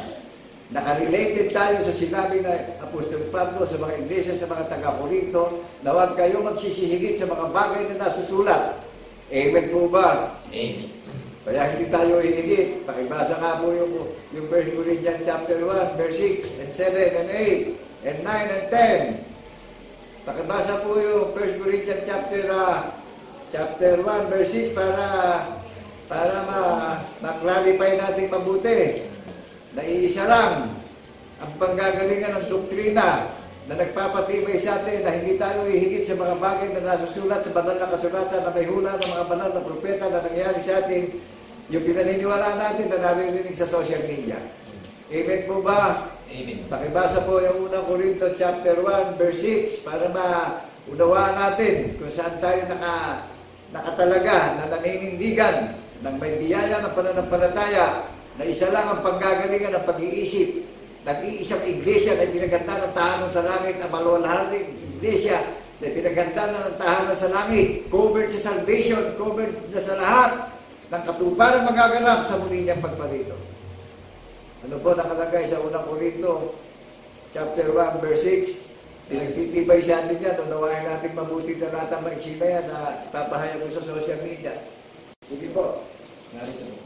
Nakarelated tayo sa sinabi na Apostol Pablo sa mga iglesia, sa mga taga-Korinto, na huwag kayo magsisihigit sa mga bagay na nasusulat. Amen po ba? Amen. Kaya hindi tayo hihigit. Pakibasa nga po yung 1 Corinthians chapter 1, verse 6 and 7 and 8. And 9 and 10. Pakibasa po yung 1 Corinthians chapter 1 verse 6 para ma-clarify natin mabuti. Na iisa lang ang panggagalingan ng doktrina na nagpapatibay sa atin na hindi tayo ihigit sa mga bagay na nasusulat sa banal na kasulatan na may hula ng mga banal na propeta na nangyari sa atin, yung pinaniniwalaan natin na naririnig sa social media. Amen po ba? Amen. Pakibasa po yung unang Corinto chapter 1 verse 6 para maunawaan natin kung saan tayo nakatalaga na naninindigan ng may biyaya ng pananampalataya na isa lang ang panggagalingan ng pag-iisip. Nag-iisang iglesia na pinaganda ng tahanan sa langit na maluwalhating iglesia na pinaganda ng tahanan sa langit, covered sa salvation, covered na sa lahat ng katuparan magaganap sa muli niyang pagparito. Ano po nakalagay sa unang Korinto, chapter 1, verse 6? Pinagtitibay siya atin yan. Unawain natin mabuti na lahat ang maiksi na yan na papahayag mo sa social media. Sige po. Narito po.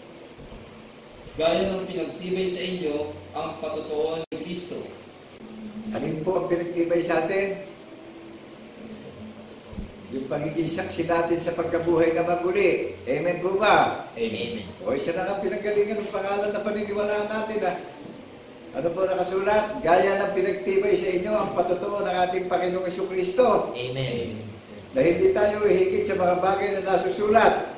Gaya ng pinagtibay sa inyo ang patutuon ni Kristo. Alin po ang pinagtibay sa atin? Yung pagiging saksi natin sa pagkabuhay na maguli. Amen po ba? Amen. O isa na ang pinagalingan ng pangalan na paniniwalaan natin. Ano po nakasulat? Gaya ng pinagtibay sa inyo ang patutuo ng ating Panginoong Jesucristo. Amen. Na hindi tayo ihigit sa mga bagay na nasusulat.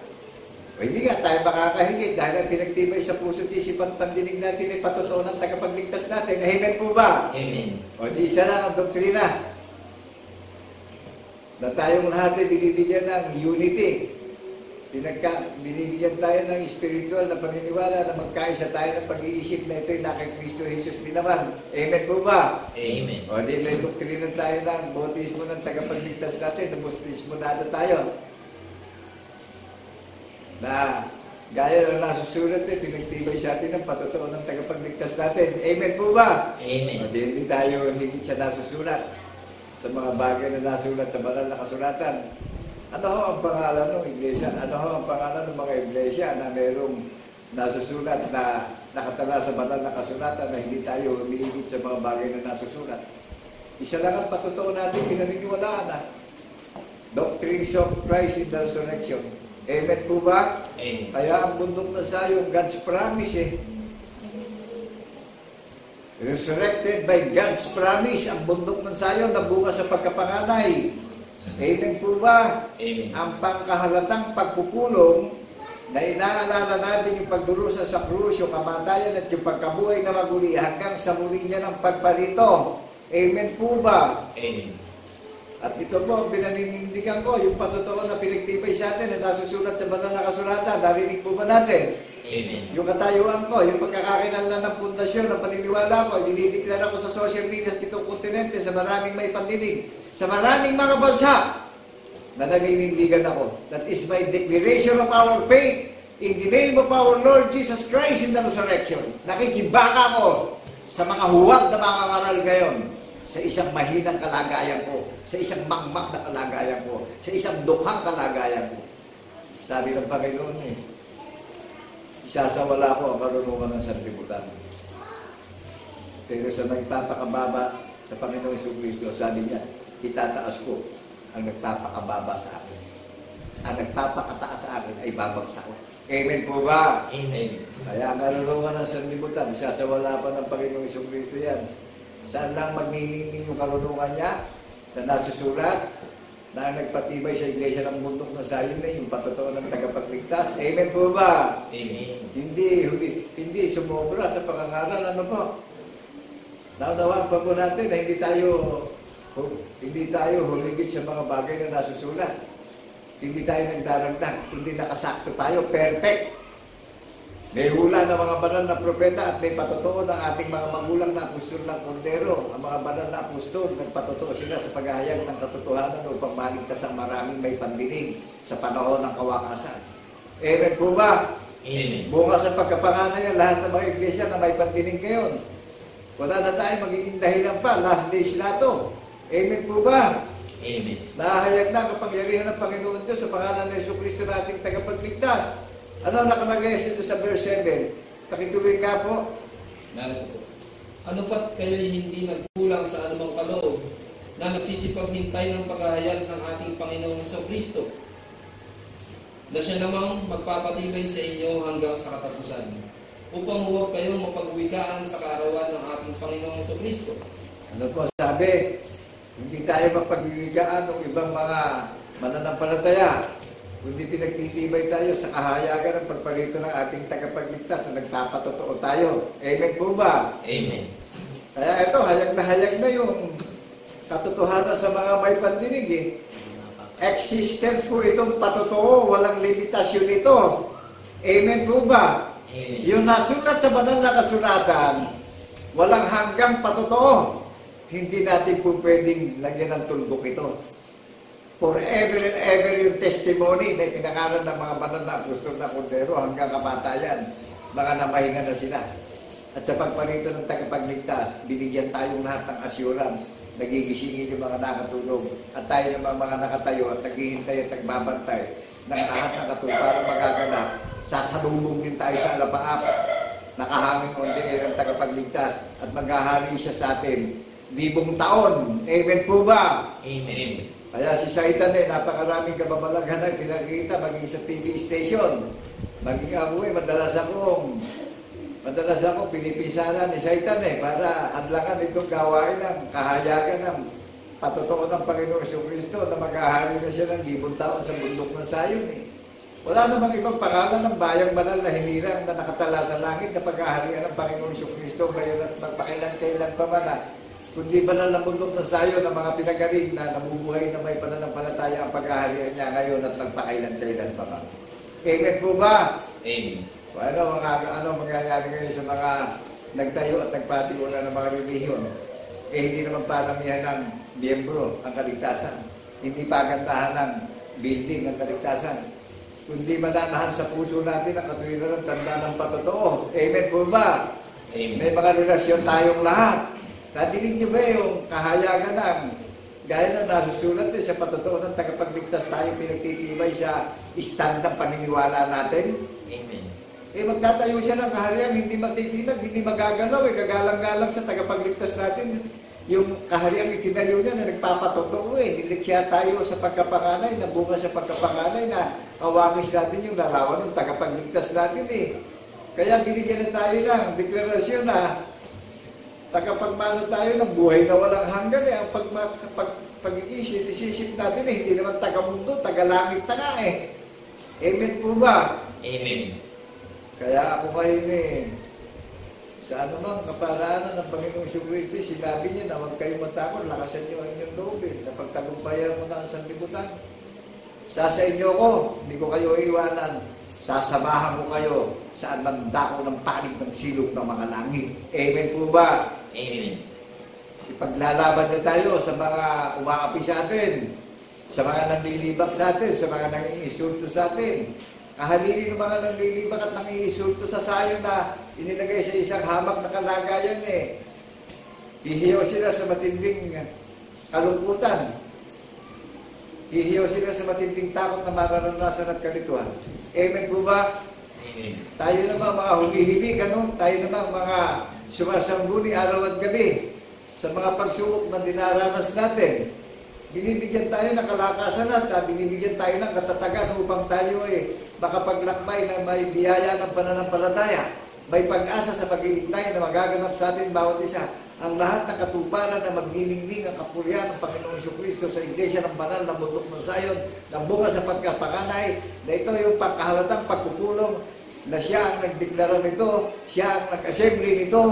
O hindi nga tayo makakahigit dahil ang pinagtibay sa puso at isipan pandinig natin ay patutuo ng tagapagligtas natin. Amen po ba? Amen. O di isa lang ang doktrina na tayong lahat ay binibigyan ng unity. Binibigyan tayo ng spiritual na paniniwala na magkaisa tayo ng pag-iisip na ito'y na kay Kristo Jesus din naman. Amen po ba? Amen. O di may doktrina tayo ng bautismo ng tagapagligtas natin, ng bautismo na tayo. Na gaya na nasusulat pinagtibay sa atin ang patutuo ng tagapagligtas natin. Amen po ba? Amen. O di hindi tayo higit sa nasusulat sa mga bagay na nasulat sa banal na kasulatan. Ano ho ang pangalan ng iglesia? Ano ho ang pangalan ng mga iglesia na mayroong nasusulat na nakatala sa banal na kasulatan na hindi tayo humihigit sa mga bagay na nasusulat? Isa lang ang patutuo natin, pinaniniwalaan na doctrines of Christ in the resurrection. Amen po ba? Amen. Kaya ang bundok na sayo, God's promise Resurrected by God's promise, ang bundok ng sayo na bunga sa pagkapanganay. Amen po ba? Amen. Ang pangkahalatang pagpupulong na inaalala natin yung pagdurusa sa krus, yung kamatayan at yung pagkabuhay na maguli hanggang sa muli niya ng pagparito. Amen po ba? Amen. At ito po, pinaninindigan ko, yung patutuo na pinagtibay sa atin na nasusulat sa banal na kasulatan. Narinig po ba natin? Amen. Yung katayuan ko, yung pagkakakinala ng pundasyon, ng paniniwala ko, dinideklara ko sa social media sa 7 kontinente, sa maraming may pandinig, sa maraming mga bansa na naninindigan ako. That is my declaration of our faith in the name of our Lord Jesus Christ in the resurrection. Nakikibaka ko sa mga huwag na mga ngaral ngayon, sa isang mahinang kalagayan ko, sa isang mangmak na kalagayan ko, sa isang dukhang kalagayan ko. Sabi ng Panginoon isasawala ko ang karunungan ng sanlibutan. Pero sa nagpapakababa sa Panginoong Jesucristo, sabi niya, itataas ko ang nagpapakababa sa akin. Ang nagpapakataas sa akin ay babagsak ko. Amen po ba? Amen. Kaya ang karunungan ng sanlibutan, isasawala pa ng Panginoong Jesucristo yan. Saan lang magniningin yung karunungan niya na nasusulat na nagpatibay sa iglesia ng bundok na sayon na yung patutuo ng tagapagligtas. Amen po ba? Amen. Hindi sumobra sa pangangaral. Ano po? Naunawaan pa po natin na hindi tayo humigit sa mga bagay na nasusulat. Hindi tayo nagdaragdag. Hindi nakasakto tayo. Perfect. May hula ng mga banal na propeta at may patotoo ng ating mga magulang na apostol ng Kordero. Ang mga banal na apostol, nagpatotoo sila sa paghahayag ng katotohanan upang maligtas ang maraming may pandinig sa panahon ng kawakasan. Amen po ba? Amen. Bunga sa pagkapangalan ng lahat ng mga iglesia na may pandinig ngayon. Wala na tayo magiging dahilan pa. Last days na to. Amen po ba? Amen. Nahayag na ang kapangyarihan ng Panginoon Diyos sa pangalan ng Jesucristo na ating tagapagligtas. Ano nakalagay dito sa verse 7? Pakituloy nga po. Narito po. Ano pat kayo'y hindi nagkulang sa anumang kaloob na nagsisipaghintay ng paghahayag ng ating Panginoong Jesucristo, na siya namang magpapatibay sa inyo hanggang sa katapusan, upang huwag kayong mapagwikaan sa kaarawan ng ating Panginoong Jesucristo. Ano po sabi? Hindi tayo mapagbibigaan ng ibang mga mananampalataya, kundi pinagtitibay tayo sa kahayagan ng pagparito ng ating tagapagligtas na nagpapatotoo tayo. Amen po ba? Amen. Kaya ito, hayag na yung katotohanan sa mga may pandinig eh. Existence po itong patotoo, walang limitasyon ito. Amen po ba? Amen. Yung nasulat sa banal na kasulatan, walang hanggang patotoo. Hindi natin po pwedeng lagyan ng tuldok ito. Forever and ever yung testimony na pinangalan ng mga banal na apostol na Kordero hanggang kamatayan. Mga namahinga na sila. At sa pagparito ng tagapagligtas, binigyan tayong lahat ng assurance. Nagigisingin yung mga nakatulog. At tayo naman mga nakatayo at naghihintay at nagbabantay ng lahat ng katuparan magaganap. Sasalubong din tayo sa alapaap. Nakahangin on the air ang tagapagligtas at maghahari siya sa atin 1,000 taon. Amen po ba? Amen. Kaya si Satan napakaraming kababalaghan na pinakita maging sa TV station. Maging ako madalas akong pinipisanan ni Satan para hadlangan itong gawain ng kahayagan ng patotoo ng Panginoong Jesucristo na maghahari na siya ng 1,000 taon sa bundok ng Sayon Wala namang ibang pangalan ng bayang banal na hinirang na nakatala sa langit na paghaharian ng Panginoong Jesucristo ngayon at magpakailan-kailan pa man kundi banal na bundok ng Sayon ng mga pinagaling na nabubuhay na may pananampalataya ang paghaharian niya ngayon at magpakailan-kailan pa man. Amen po ba? Amen. Ano mangyayari ngayon sa mga nagtayo at nagpatiwala ng mga relihiyon? Hindi naman paramihan ng miyembro ang kaligtasan. Hindi pagandahan ng building ang kaligtasan. Kundi mananahan sa puso natin ang katuwiran ng tanda ng patotoo. Amen po ba? Amen. May mga relasyon tayong lahat. Nadinig niyo ba yung kahayagan ng gaya na nasusulat sa patotoo ng tagapagligtas tayo pinagtitibay sa stand ng paniniwala natin? Amen. Magtatayo siya ng kaharian, hindi matitinag, hindi magagalaw, gagalang-galang sa tagapagligtas natin. Yung kaharian itinayo niya na nagpapatotoo nilikya tayo sa pagkapanganay, na bunga sa pagkapanganay na awangis natin yung larawan ng tagapagligtas natin Kaya binigyan na tayo ng deklarasyon na tagapagmano tayo ng buhay na walang hanggan Ang pag-iisip natin hindi naman taga-mundo, taga-langit na nga Amen po ba? Amen. Kaya ako ngayon sa anumang kaparaanan ng Panginoong Jesucristo, sinabi niya na huwag kayong matakot, lakasan niyo ang inyong loob na pagtagumpayan mo na ang sanlibutan. Sa inyo ko, hindi ko kayo iwanan, sasamahan ko kayo sa andako ng panig ng silog ng mga langit. Amen po ba? Amen. Ipaglalaban na tayo sa mga umaapi sa atin, sa mga nanlilibak sa atin, sa mga nangiinsulto sa atin. Kahalili ng mga nanlilibak at nangiinsulto sa Sayon na inilagay sa isang hamak na kalagayan Hihiyaw sila sa matinding kalungkutan. Hihiyaw sila sa matinding takot na mararanasan at kalituhan. Amen po ba? Amen. Tayo naman mga humihimik, tayo naman mga sumasangguni araw at gabi sa mga pagsubok na dinaranas natin. Binibigyan tayo ng kalakasan at binibigyan tayo ng katatagan upang tayo makapaglakbay na may biyaya ng pananampalataya. May pag-asa sa paglilingtay na magaganap sa atin bawat isa. Ang lahat ng katuparan na magnilingning ang kapulian ng Panginoong Jesucristo sa Iglesia ng Banal na Bundok ng Sayon na bunga sa pagkapanganay na ito yung pagkahalatang pagpupulong na siya ang nagdeklara nito, siya ang nag-assembly nito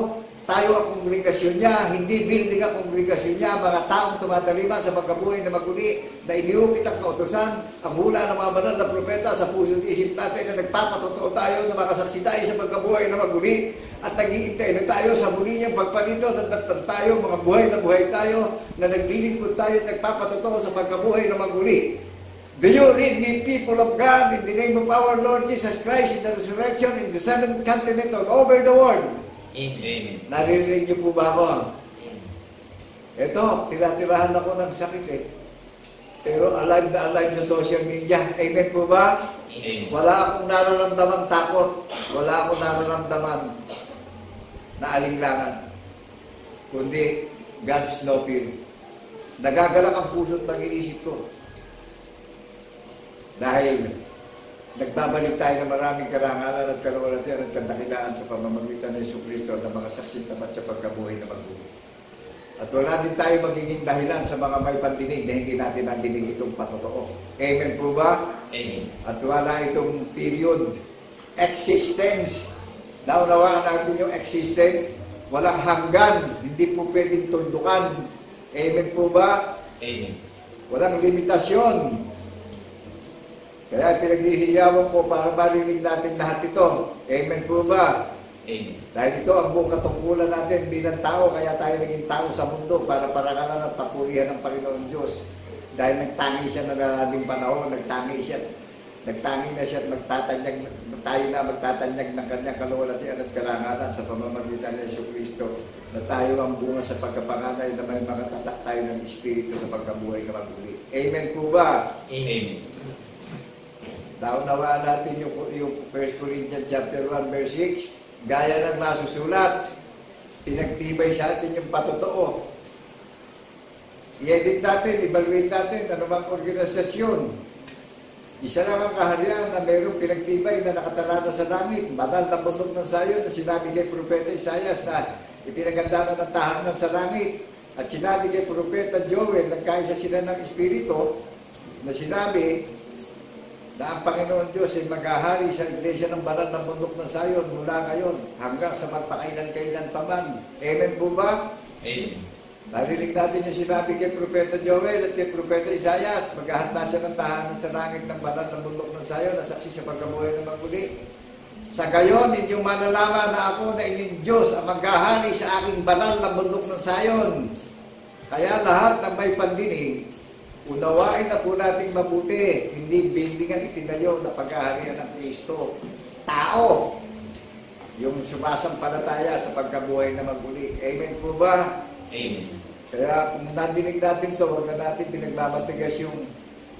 tayo ang kongregasyon niya, hindi building ang kongregasyon niya, mga taong tumatalima sa pagkabuhay na maguli, na iniukit ang kautusan, ang hula ng mga banal na propeta sa puso't isip natin na nagpapatotoo tayo na makasaksi tayo sa pagkabuhay na maguli, at nag-iintay na tayo sa muli niyang pagparito, at tayo, mga buhay tayo, na naglilingkod tayo at nagpapatotoo sa pagkabuhay na maguli. Do you read me, people of God, in the name of our Lord Jesus Christ, in the resurrection, in the seventh continent all over the world? Amen. Naririnig niyo po ba ako? Ito, tira-tirahan ako ng sakit eh. Pero alive na alive sa social media. Amen po ba? Amen. Wala akong nararamdaman takot. Wala akong nararamdaman na alinlangan. Kundi God's no fear. Nagagalak ang puso't pag-iisip ko. Dahil nagbabalik tayo ng maraming karangalan at kalawalatian at kandakilaan sa pamamagitan ng Jesucristo at ng mga saksing tapat sa pagkabuhay na magbuhay. At wala din tayo magiging dahilan sa mga may pandinig na hindi natin nandinig itong patotoo. Amen po ba? Amen. At wala itong period, existence. Naunawaan natin yung existence. Walang hanggan, hindi po pwedeng tundukan. Amen po ba? Amen. Walang limitasyon. Kaya pinaghihiyawan ko para marinig natin lahat ito. Amen po ba? Amen. Dahil ito ang buong katungkulan natin bilang tao, kaya tayo naging tao sa mundo para parangalan at papurihan ng Panginoon Diyos. Dahil nagtangi siya ng maraming panahon, nagtangi na siya at magtatanyag ng kanyang kaluwalhatian at karangalan sa pamamagitan ng Jesucristo, na tayo ang bunga sa pagkapanganay na may mga tatak tayo ng Espiritu sa pagkabuhay na maguli. Amen po ba? Amen. Naunawaan natin yung 1 Corinthians chapter 1 verse 6, gaya ng nasusulat, pinagtibay sa atin yung patotoo. I-edit natin, evaluate natin, anumang organisasyon. Isa lang ang kaharian na mayroong pinagtibay na nakatarata sa langit, banal na bundok ng sayon na sinabi kay Propeta Isaias na ipinaganda ng tahanan sa langit. At sinabi kay Propeta Joel, nagkaisa sila ng Espiritu, na sinabi na ang Panginoon Diyos ay maghahari sa iglesia ng banal ng bundok ng sayon mula ngayon hanggang sa magpakailan-kailan pa man. Amen po ba? Amen. Narinig natin yung sinabi kay Propeta Joel at kay Propeta Isaias, maghahanda siya ng tahanan sa langit ng banal ng bundok ng sayon na saksi sa pagkabuhay ng maguli. Sa gayon, inyong malalaman na ako na inyong Diyos ang maghahari sa aking banal na bundok ng sayon. Kaya lahat ng may pandinig, unawain na po nating mabuti, hindi bindingan itinayo na pag-aharian ng Kristo. Tao, yung sumasampalataya sa pagkabuhay na maguli. Amen po ba? Amen. Kaya kung nadinig natin ito, huwag na natin pinagmamatigas yung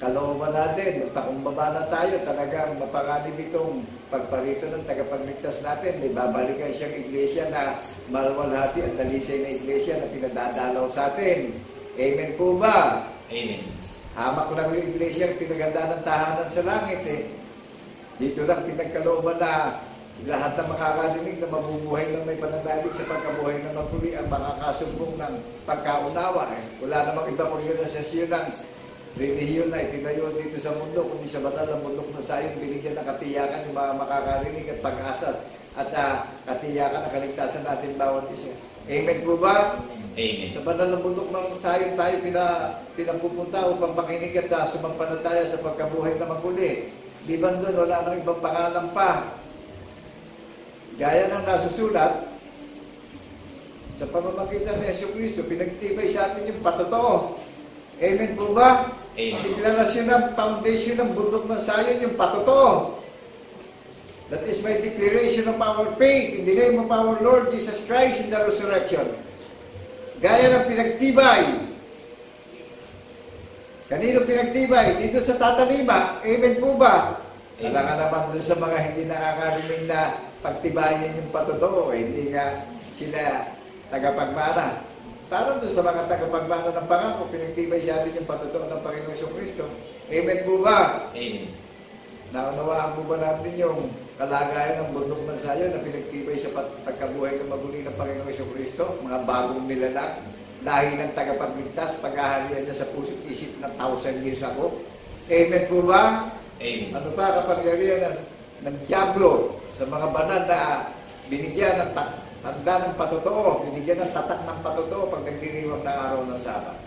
kalooban natin. Magpakumbaba na tayo, talagang mapanganib itong pagparito ng tagapagligtas natin. May babalikan siyang iglesia na malwalhati at talisay na iglesia na pinadadalaw sa atin. Amen po ba? Amen. Hamak lang yung iglesia ang pinaganda ng tahanan sa langit eh. Dito lang pinagkalooban na lahat ng makakarinig na mabubuhay ng may pananalig sa pagkabuhay na maguli ang makakasumbong ng pagkaunawa eh. Wala namang ibang organisasyon ng relihiyon na itinayo dito sa mundo, kundi sa banal ng bundok na sayon, binigyan ng katiyakan yung mga makakarinig at pag-asa at katiyakan na kaligtasan natin bawat isa. Amen po ba? Amen. Sa banal ng bundok ng sayon tayo pinapupunta upang makinig at sumampalataya sa pagkabuhay na maguli. Liban doon, wala nang ibang pangalan pa. Gaya ng nasusulat, sa pamamagitan ng Jesucristo, pinagtibay sa atin yung patotoo. Amen po ba? Amen. Deklarasyon ng foundation ng bundok ng sayon, yung patotoo. That is my declaration of our faith in the name of our Lord Jesus Christ in the resurrection. Gaya ng pinagtibay. Kanino pinagtibay? Dito sa tatalima. Amen po ba? Kailangan naman doon sa mga hindi nakakarinig na pagtibayan yung patotoo. Hindi nga sila tagapagmana. Parang doon sa mga tagapagmana ng pangako, pinagtibay sa atin yung patotoo ng Panginoong Jesucristo. Amen po ba? Amen. Naunawaan po ba natin yung kalagayan ng bundok ng sayon na pinagtibay sa pagkabuhay ng maguli ng Panginoong Jesucristo? Mga bagong nilalang, lahi ng tagapagligtas, pag-aharian niya sa puso't isip ng 1,000 years ago. Amen po ba? Amen. Ano pa kapangyarihan ng Diablo sa mga banal na binigyan ng handa ng patotoo, binigyan ng tatak ng patotoo pag nagdiriwang ng araw ng Sabat.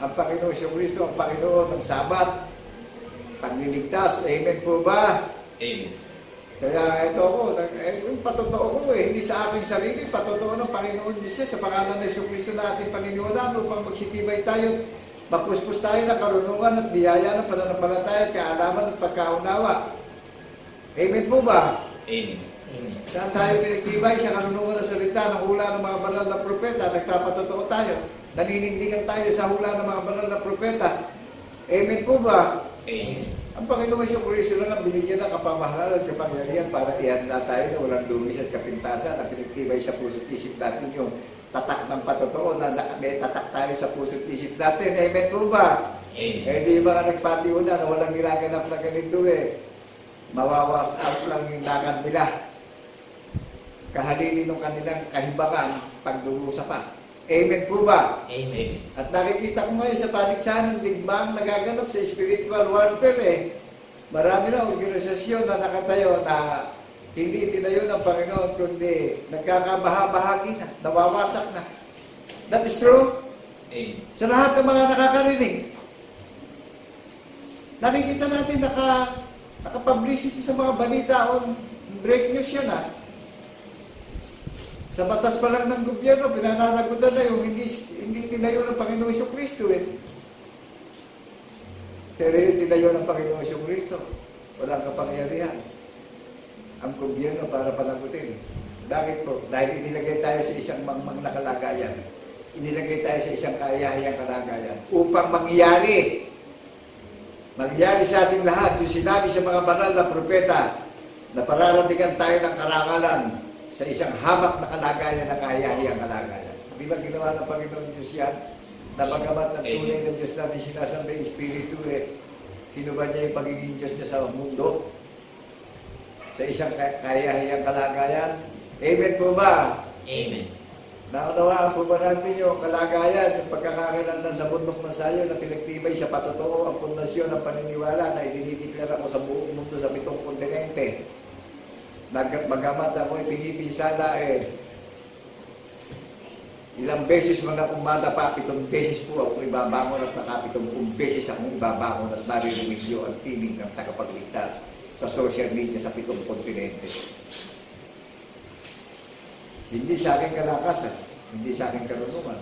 Ang Panginoon Kristo, ang Panginoon ng Sabat, pagliligtas. Amen po ba? Amen. Kaya ito ako, yung patotoo ko hindi sa aking sarili, patotoo ng Panginoon Diyos sa pangalan ng Kristo na ating paniniwalaan upang magsitibay tayo, mapuspos tayo ng karunungan at biyaya ng pananampalataya, kaalaman at pagkaunawa. Amen po ba? Amen. Amen. Saan tayo pinagtibay sa karunungan ng salita ng hula ng mga banal na propeta? Nagpapatotoo tayo. Naninindigan tayo sa hula ng mga banal na propeta. Amen po ba? Amen. Ang Panginoon Kristo lang ang binigyan ng kapamahalan at kapangyarihan para ihanda tayo na walang dumis at kapintasan na pinagtibay sa puso't isip natin yung tatak ng patotoo na may tatak tayo sa puso't isip natin. Amen po ba? Amen. Hindi mga nagpatiuna na walang nilaganap na ganito mawawas out lang yung lakad nila. Kahalili ng kanilang kahimbangan pagdurusa pa. Amen po ba? Amen. At nakikita ko ngayon sa paligsahan ng digmang nagaganap sa spiritual warfare Marami na organisasyon na nakatayo na hindi tinayo ng Panginoon kundi nagkakabaha-bahagi na, nawawasak na. That is true? Amen. Sa lahat ng mga nakakarinig. Nakikita natin naka-publicity sa mga balita on break news yan Sa batas pa lang ng gobyerno, pinananagutan na yung hindi tinayo ng Panginoon Kristo Pero yung tinayo ng Panginoon Kristo, walang kapangyarihan. Ang gobyerno para panagutin. Bakit po? Dahil inilagay tayo sa isang mangmang na kalagayan. Inilagay tayo sa isang kayahiyang kalagayan. Upang mangyari sa ating lahat yung sinabi sa mga banal na propeta na pararatingan tayo ng karangalan sa isang hamak na kalagayan na kayahiyang kalagayan. Di ba ginawa ng Panginoon Diyos yan? Na bagamat ng tunay ng Diyos natin sinasamba yung Espiritu hinubad niya yung pagiging Diyos niya sa mundo sa isang kayahiyang kalagayan. Amen po ba? Amen. Naunawaan po ba natin yung kalagayan, yung pagkakakilanlan sa bundok ng sayo na pinagtibay sa patotoo ang pundasyon ng paniniwala na idinideklara ko sa buong mundo sa 7 kontinente. Bagamat ako'y pinipinsala ilang beses mo na umadapa, 7 beses po ako ibabangon at naka-70 beses akong ibabangon at maririnig nyo ang tinig ng tagapagligtas sa social media sa 7 kontinente. Hindi sa aking kalakasan, hindi sa aking karunungan.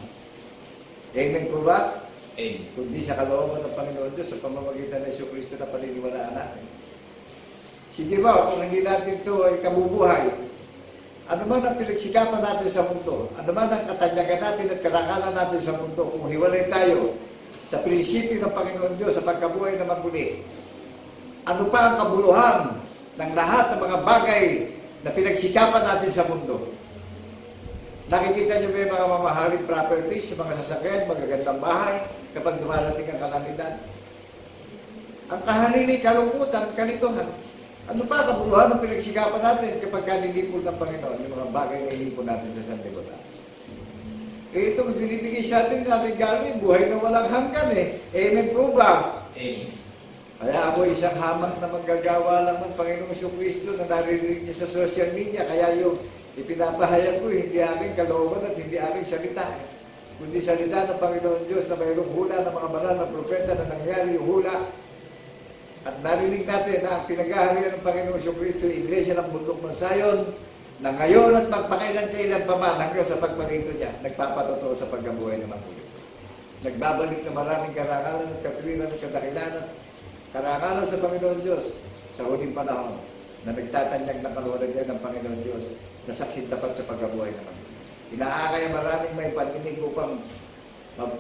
Amen po ba? Amen. Kundi sa kalooban ng Panginoon Diyos sa pamamagitan ng Yesu Kristo na paniniwalaan natin. Sige ba, kung hindi natin ito ay kabubuhay, ano man ang pinagsikapan natin sa mundo, ano man ang katanyagan natin at karangalan natin sa mundo, kung hiwalay tayo sa prinsipyo ng Panginoon Diyos sa pagkabuhay na maguli, ano pa ang kabuluhan ng lahat ng mga bagay na pinagsikapan natin sa mundo? Nakikita niyo ba yung mga mamahaling properties, yung mga sasakyan, magagandang bahay, kapag dumarating ang kalamidad? Ang kahalili, kalungkutan, kalituhan. Ano pa kabuluhan ng pinagsikapan natin kapag kanilipon ng Panginoon, yung mga bagay na ilipon natin sa sanlibutan? Itong binibigay sa atin natin gawin, buhay na walang hanggan Amen po ba? Amen. Kaya ako isang hamak na manggagawa lang ng Panginoong Kristo na naririnig niya sa social media. Kaya yung ipinapahayag ko, hindi aking kalooban at hindi aking salita. Kundi salita ng Panginoon Diyos na mayroong hula ng mga banal na propeta na nangyari yung hula. At narinig natin na ang pinag-aharian ng Panginoong Kristo, Iglesia ng Bundok ng Sayon, na ngayon at magpakailan-kailan pa man hanggang sa pagparito niya, nagpapatotoo sa pagkabuhay ng magulit. Nagbabalik na maraming karangalan at katwiran at kadakilanan, karangalan sa Panginoon Diyos sa huling panahon na nagtatanyag ng kalwalagyan ng Panginoon Diyos na saksing tapat sa pagkabuhay ng magulit. Inaakay maraming may paninig upang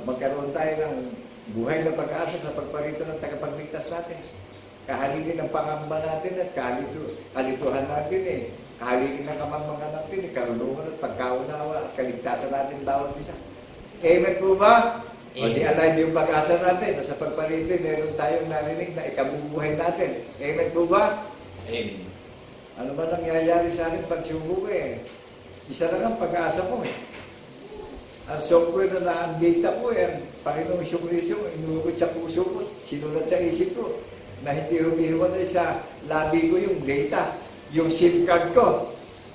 magkaroon tayo ng buhay na pag-asa sa pagparito ng tagapagligtas natin. Kahalilin ng pangamba natin at kalituhan natin Kahalilin ng kamangmangan natin karunungan at pagkaunawa at kaligtasan natin bawat isa. Amen po ba? O di alay yung pag-asa natin na sa pagparito meron tayong narinig na ikabubuhay natin. Amen po ba? Amen. Ano ba nangyayari sa akin pagsubok Isa lang ang pag-asa ko Ang software na na-data ko ang Panginoong Kristo, inulukot sa puso ko, sinulat sa isip ko, na hindi humihiwalay sa labi ko yung data, yung SIM card ko.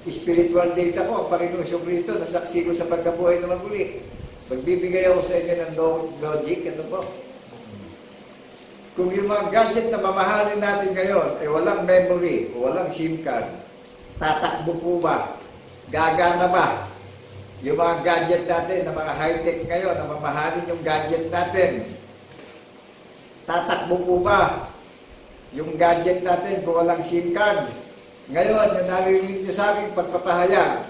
spiritual data ko, ang Panginoon Kristo, nasaksi ko sa pagkabuhay na maguli. Magbibigay ako sa inyo ng logic, ano po? Kung yung mga gadget na mamahalin natin ngayon, walang memory, o walang SIM card, tatakbo po ba? Gagana ba? Yung mga gadget natin, na mga high-tech ngayon, na mamahalin yung gadget natin, tatakbo po ba? Yung gadget natin kung walang SIM card. Ngayon, yung narinig nyo sa akin pagpapahayag,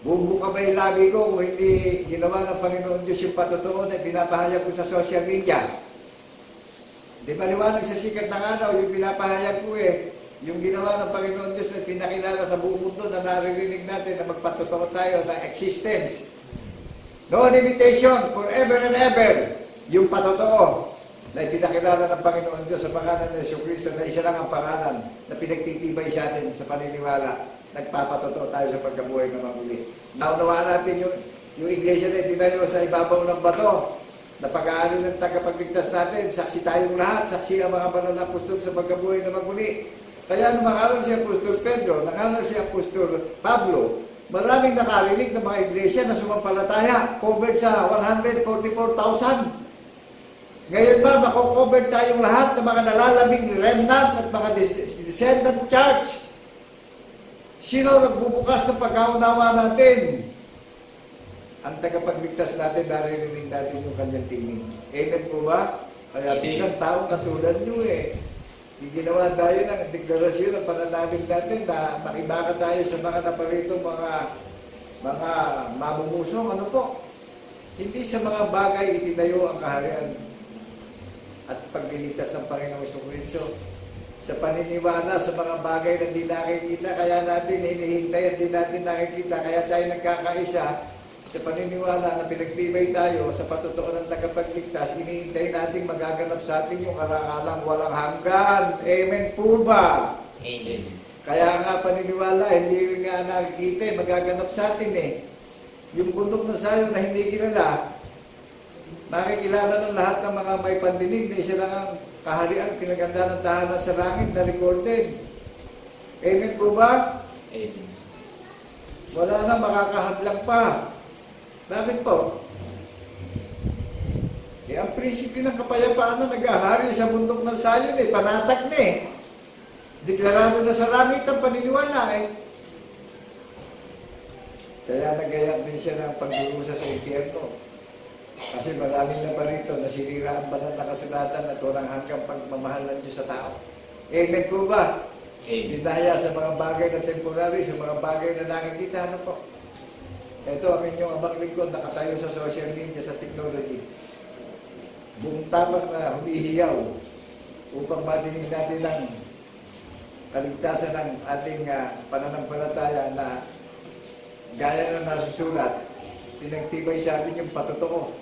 bubo ka ba yung labi ko kung hindi ginawa ng Panginoon Diyos yung patotoo na pinapahayag ko sa social media? Di ba liwanag sa sikat ng araw yung pinapahayag ko yung ginawa ng Panginoon Diyos na pinakilala sa buong mundo na naririnig natin na magpatotoo tayo na existence. No limitation, forever and ever, yung patotoo na ipinakilala ng Panginoon Diyos sa pangalan ng Yesu Cristo na isa lang ang pangalan na pinagtitibay sa atin sa paniniwala. Nagpapatotoo tayo sa pagkabuhay na maguli. Naunawaan natin yung iglesia na itinayo sa ibabaw ng bato na pag-aari ng tagapagligtas natin. Saksi tayong lahat. Saksi ang mga banal na apostol sa pagkabuhay na maguli. Kaya nung makaroon si Apostol Pedro, nakaroon si Apostol Pablo, maraming nakarinig ng mga iglesia na sumampalataya. Covered sa 144,000. Ngayon ba, makocover tayong lahat ng mga nalalabing remnant at mga descendant church? Sino nagbubukas ng pagkaunawa natin? Ang tagapagligtas natin, naririnig natin yung kanyang tingin. Amen po ba? Kaya isang taong katulad nyo yung ginawa tayo ng deklarasyon ng pananalig natin na makibaka tayo sa mga naparitong mga mamumusong. Ano po? Hindi sa mga bagay itinayo ang kaharian at pagliligtas ng Panginoong Jesucristo. Sa paniniwala sa mga bagay na hindi nakikita, kaya natin hinihintay at hindi natin nakikita, kaya tayo nagkakaisa. Sa paniniwala na pinagtibay tayo sa patotoo ng tagapagligtas, hinihintay natin magaganap sa atin yung karangalang walang hanggan. Amen po ba? Amen. Kaya nga paniniwala, hindi nga nakikita, magaganap sa atin Yung bundok na sayo na hindi kilala, makikilala ng lahat ng mga may pandinig na isa lang ang kaharian, pinaganda ng tahanan sa langit na recorded. Amen po ba? Amen. Wala na makakahadlang pa. Bakit po? Ang prinsipyo ng kapayapaan na nag-ahari sa bundok ng Sayon panatak na Deklarado na sa langit ang paniniwala Kaya nagayak din siya ng pagdurusa sa impyerno. Kasi maraming na pa rito na sinira ang banal na kasulatan at walang hanggang pagmamahal ng Diyos sa tao. Amen po ba? Amen. Dinaya sa mga bagay na temporary, sa mga bagay na nakikita. Ano po? Ito ang inyong abang lingkod, nakatayo sa social media, sa technology. Buong tapat na humihiyaw upang matinig natin ang kaligtasan ng ating pananampalataya na gaya na nasusulat, pinagtibay sa atin yung patotoo.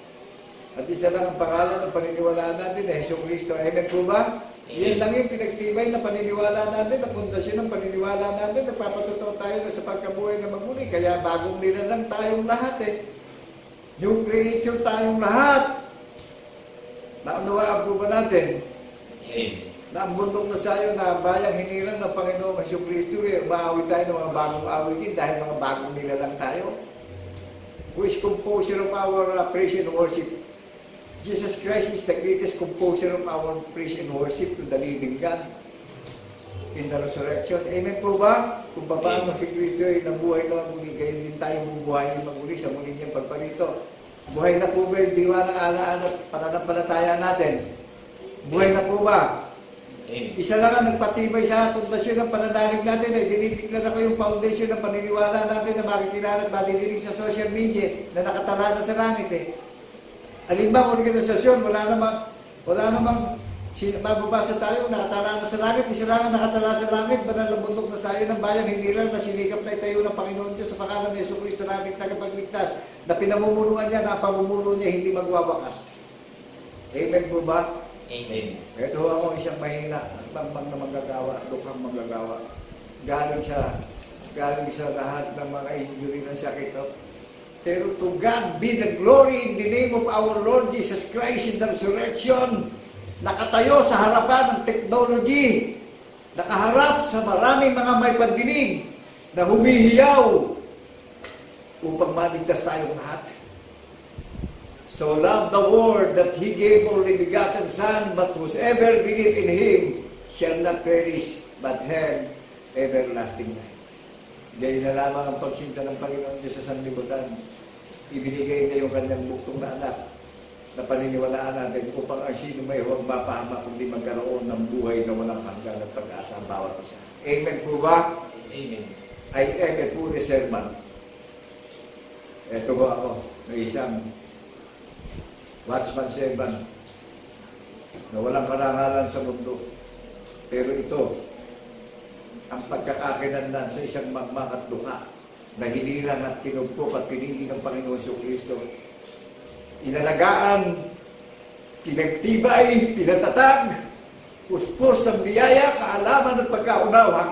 At isa lang ang pangalan ng paniniwalaan natin Jesu Cristo. Amen po ba? Yan lang yung pinagtibay na paniniwala natin, na pundasyon ng paniniwala natin, nagpapatotoo tayo na sa pagkabuhay na magmuli. Kaya bagong nilalang tayong lahat New creature tayong lahat. Naunawaan po ba natin? Amen. Na ang bundok na sayo na bayang hinilang ng Panginoong Jesu Cristo umaawi tayo ng mga bagong awitin dahil mga bagong nilalang tayo. Who is composer of our praise and worship? Jesus Christ is the greatest composer of our praise and worship to the living God in the resurrection. Amen po ba? Kung paano si Kristo ay nabuhay na maguli, gayon din tayo bubuhay na maguli sa muli niyang pagparito. Buhay na po ba yung diwa ng alaala at pananampalataya natin? Buhay na po ba? Amen. Isa lang ang nagpatibay sa pundasyon ng pananalig natin dinideklara ko yung foundation ng paniniwala natin na makikilala at madidinig sa social media na nakatala na sa langit Alimbang organisasyon, wala namang mababasa tayo, nakatala na sa langit, isa lang ang nakatala sa langit, banal na bundok na sayo ng bayan, hindi lang na sinikap na itayo ng Panginoon Diyos sa pangalan ng Yesu Cristo nating tagapagligtas, na pinamumunuan niya, na pamumuno niya hindi magwawakas. Amen po ba? Amen. Ito ako isang mahina, bambang na magagawa, lukhang magagawa. Galing sa lahat ng mga injury ng sakit. Pero to God be the glory in the name of our Lord Jesus Christ in the resurrection. Nakatayo sa harapan ng technology. Nakaharap sa maraming mga may pandinig. na humihiyaw upang maligtas tayong lahat. So love the world that He gave only begotten Son, but whosoever believe in Him shall not perish, but have everlasting life. Gaya na lamang ang pagsinta ng Panginoon Diyos sa sanlibutan. Ibinigay niya yung kanyang buktong na anak na paniniwalaan natin upang ang sino may huwag mapahamak kundi magkaroon ng buhay na walang hanggan at pag-asa ang bawat isa. Amen po ba? Amen. I am a poor servant. Ito ba ako, ng isang watchman servant na walang karangalan sa mundo. Pero ito, ang pagkakakinanlan sa isang magmak at duka na hinirang at kinugpok at pinili ng Panginoon Kristo. Inalagaan, pinagtibay, pinatatag, puspos ng biyaya, kaalaman at pagkaunawa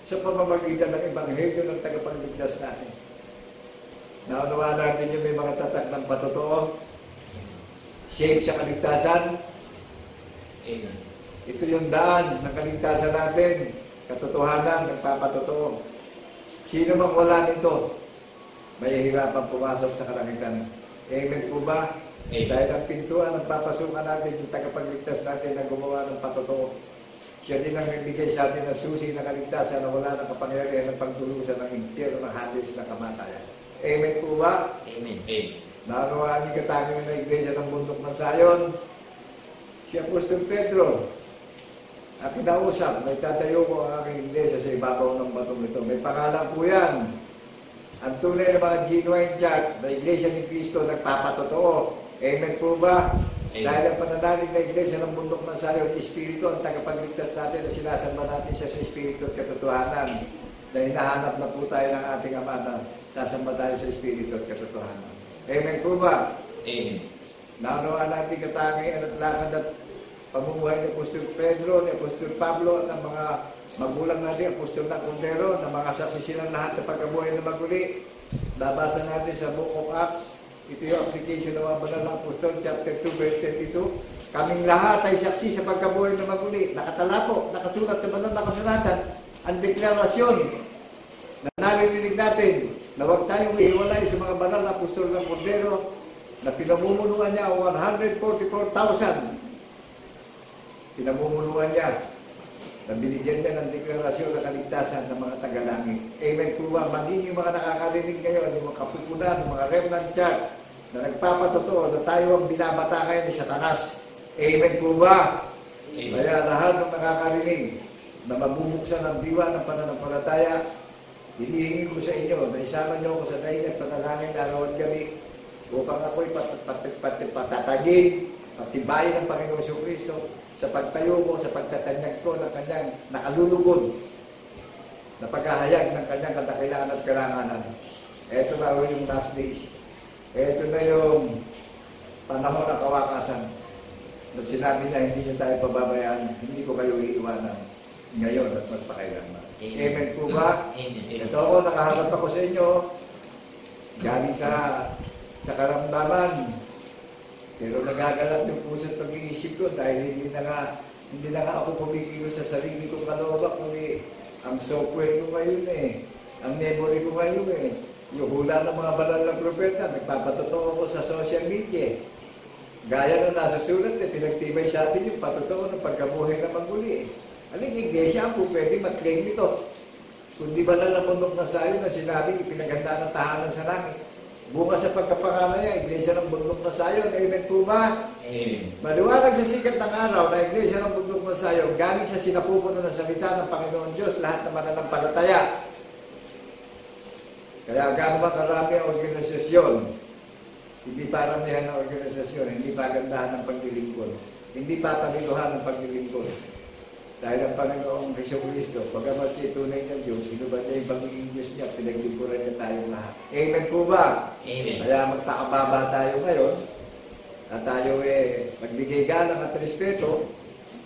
sa pamamagitan ng Ebanghelyo ng tagapagligtas natin. Naunawaan natin yung may mga tatak ng patotoo, save sa kaligtasan. Amen. Ito yung daan ng kaligtasan natin, katotohanan, nagpapatotoo. Sino mang wala nito, may hirapan pumasok sa kalangitan. Amen po ba? Amen. Dahil ang pintuan ng papasukan natin, yung tagapagligtas natin na gumawa ng patotoo. Siya din ang nagbigay sa atin ng susi na kaligtasan na wala ng kapangyarihan ng pagtulusan ng impyerno ng hadis na kamatayan. Amen po ba? Amen. Amen. Naunawaan niyo katangian ng iglesia ng bundok ng Sayon. Si Apostol Pedro, ang kinausap, may tatayo ko ang aking iglesia sa ibabaw ng batong ito. May pangalan po yan. Ang tunay na mga genuine church na iglesia ni Cristo nagpapatotoo. Amen po ba? Amen. Dahil ang pananalig na iglesia ng bundok ng Sayon, Espiritu ang tagapagligtas natin na sinasamba natin siya sa Espiritu at katotohanan. Na hinahanap na po tayo ng ating Ama na sasamba tayo sa Espiritu at katotohanan. Amen po ba? Amen. Naunawaan natin katangian at lakad at pamumuhay ni Apostol Pedro, ni Apostol Pablo at ang mga magulang natin, Apostol na Cordero, na mga saksi silang lahat sa pagkabuhay na maguli. Nabasa natin sa Book of Acts. Ito yung application ng mga banal ng Apostol, chapter 2, verse 22. Kaming lahat ay saksi sa pagkabuhay na maguli. Nakatalapo, nakasulat sa banal na kasulatan, ang deklarasyon na naririnig natin na huwag tayong ihiwalay sa mga banal na Apostol ng Cordero na pinamumunuan niya 144,000. Pinamumunuan niya na binigyan niya ng deklarasyon ng kaligtasan ng mga tagalangit. Amen po ba? Maging yung mga nakakarinig ngayon, yung mga kapupunan, yung mga remnant church na nagpapatotoo na tayo ang binabatakay ni Satanas. Amen po ba? Amen. Kaya lahat ng nakakarinig na mabubuksan ang diwa ng pananampalataya, hinihingi ko sa inyo na isama niyo ako sa daig at panalangin araw at gabi upang ako'y patatagin, patibayin ng Panginoon Kristo sa pagtayo ko, sa pagtatanyag ko ng kanyang nakalulugod na paghahayag ng kanyang kadakilaan at karanganan. Ito na yung last days. Ito na yung panahon ng kawakasan na sinabi niya, hindi niyo tayo pababayaan, hindi ko kayo iiwanan ngayon at magpakailanman. Amen po ba? Amen. Ito ako, nakaharap ako sa inyo galing sa karamdaman. Pero nagagalak yung puso at pag-iisip ko dahil hindi na nga ako kumikilos sa sarili kong kalooban, kundi ang software ko ngayon ang memory ko ngayon yung hula ng mga banal na propeta, nagpapatotoo ko sa social media. Gaya na nasa sulat, pinagtibay sa atin yung patotoo ng pagkabuhay na maguli. Aling iglesia ang po pwede mag-claim ito. Kundi banal na bundok ng Sayon na sinabi, ipinaganda ng tahanan sa langit. Bunga sa pagkapangalan niya, iglesia ng bundok ng Sayon. Amen po ba? Amen. Maliwanag sa sikat ng araw na iglesia ng bundok ng Sayon, galing sa sinapupuno ng salita ng Panginoon Diyos, lahat ng mananampalataya. Kaya gaano ba karami ang organisasyon? Hindi paramihan ng organisasyon, hindi pagandahan ng paglilingkod, hindi pataliluhan ng paglilingkod. Dahil ang Panginoong Kristo, pagamat siya tunay ng Diyos, hinubad niya yung pagiging Diyos niya, pinaglingkuran niya tayong lahat. Amen po ba? Amen. Kaya magtakababa tayo ngayon, at tayo magbigay galang at respeto,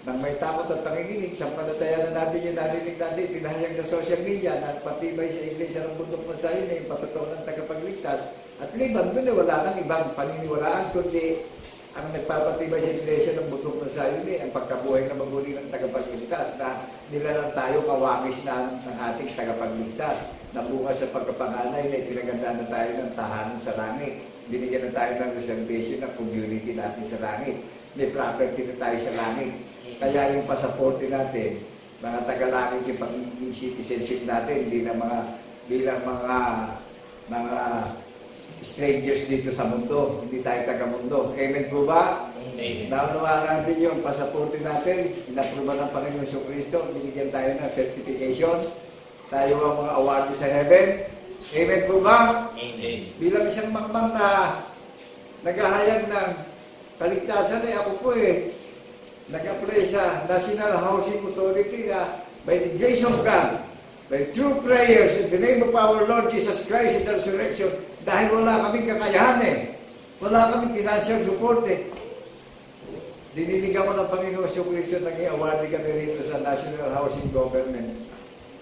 nang may takot at panginginig, sampalataya na natin yung narinig natin, pinahayag sa social media, na patibay sa iglesia ng bundok ng Sayon, yung patotoo ng tagapagligtas, at liban doon wala nang ibang paniniwalaan, kundi ang nagpapatibay sa iglesia ng bundok ng sa atin ang pagkabuhay na maguli ng tagapagligtas na nilalang tayo kawangis na ng ating tagapagligtas na bunga sa pagkapanganay na ipinaganda na tayo ng tahanan sa langit. Binigyan na tayo ng reservation ng community natin sa langit. May property na tayo sa langit. Kaya yung pasaporte natin, mga taga-langit yung pagiging citizenship natin bilang mga strangers dito sa mundo, hindi tayo taga-mundo. Amen po ba? Amen. Naunawa natin yung pasaporte natin, inapruba ng Panginoon Jesucristo, binigyan tayo ng certification, tayo ang mga award sa heaven. Amen po ba? Amen. Bilang isang mangmang na naghahayag ng kaligtasan ako po nag-apply sa National Housing Authority na by the grace of God, by true prayers in the name of our Lord Jesus Christ in the resurrection, dahil wala kaming kakayahan wala kaming financial support diniligan ko ng Panginoon Jesucristo, naging awarded kami rito sa National Housing Government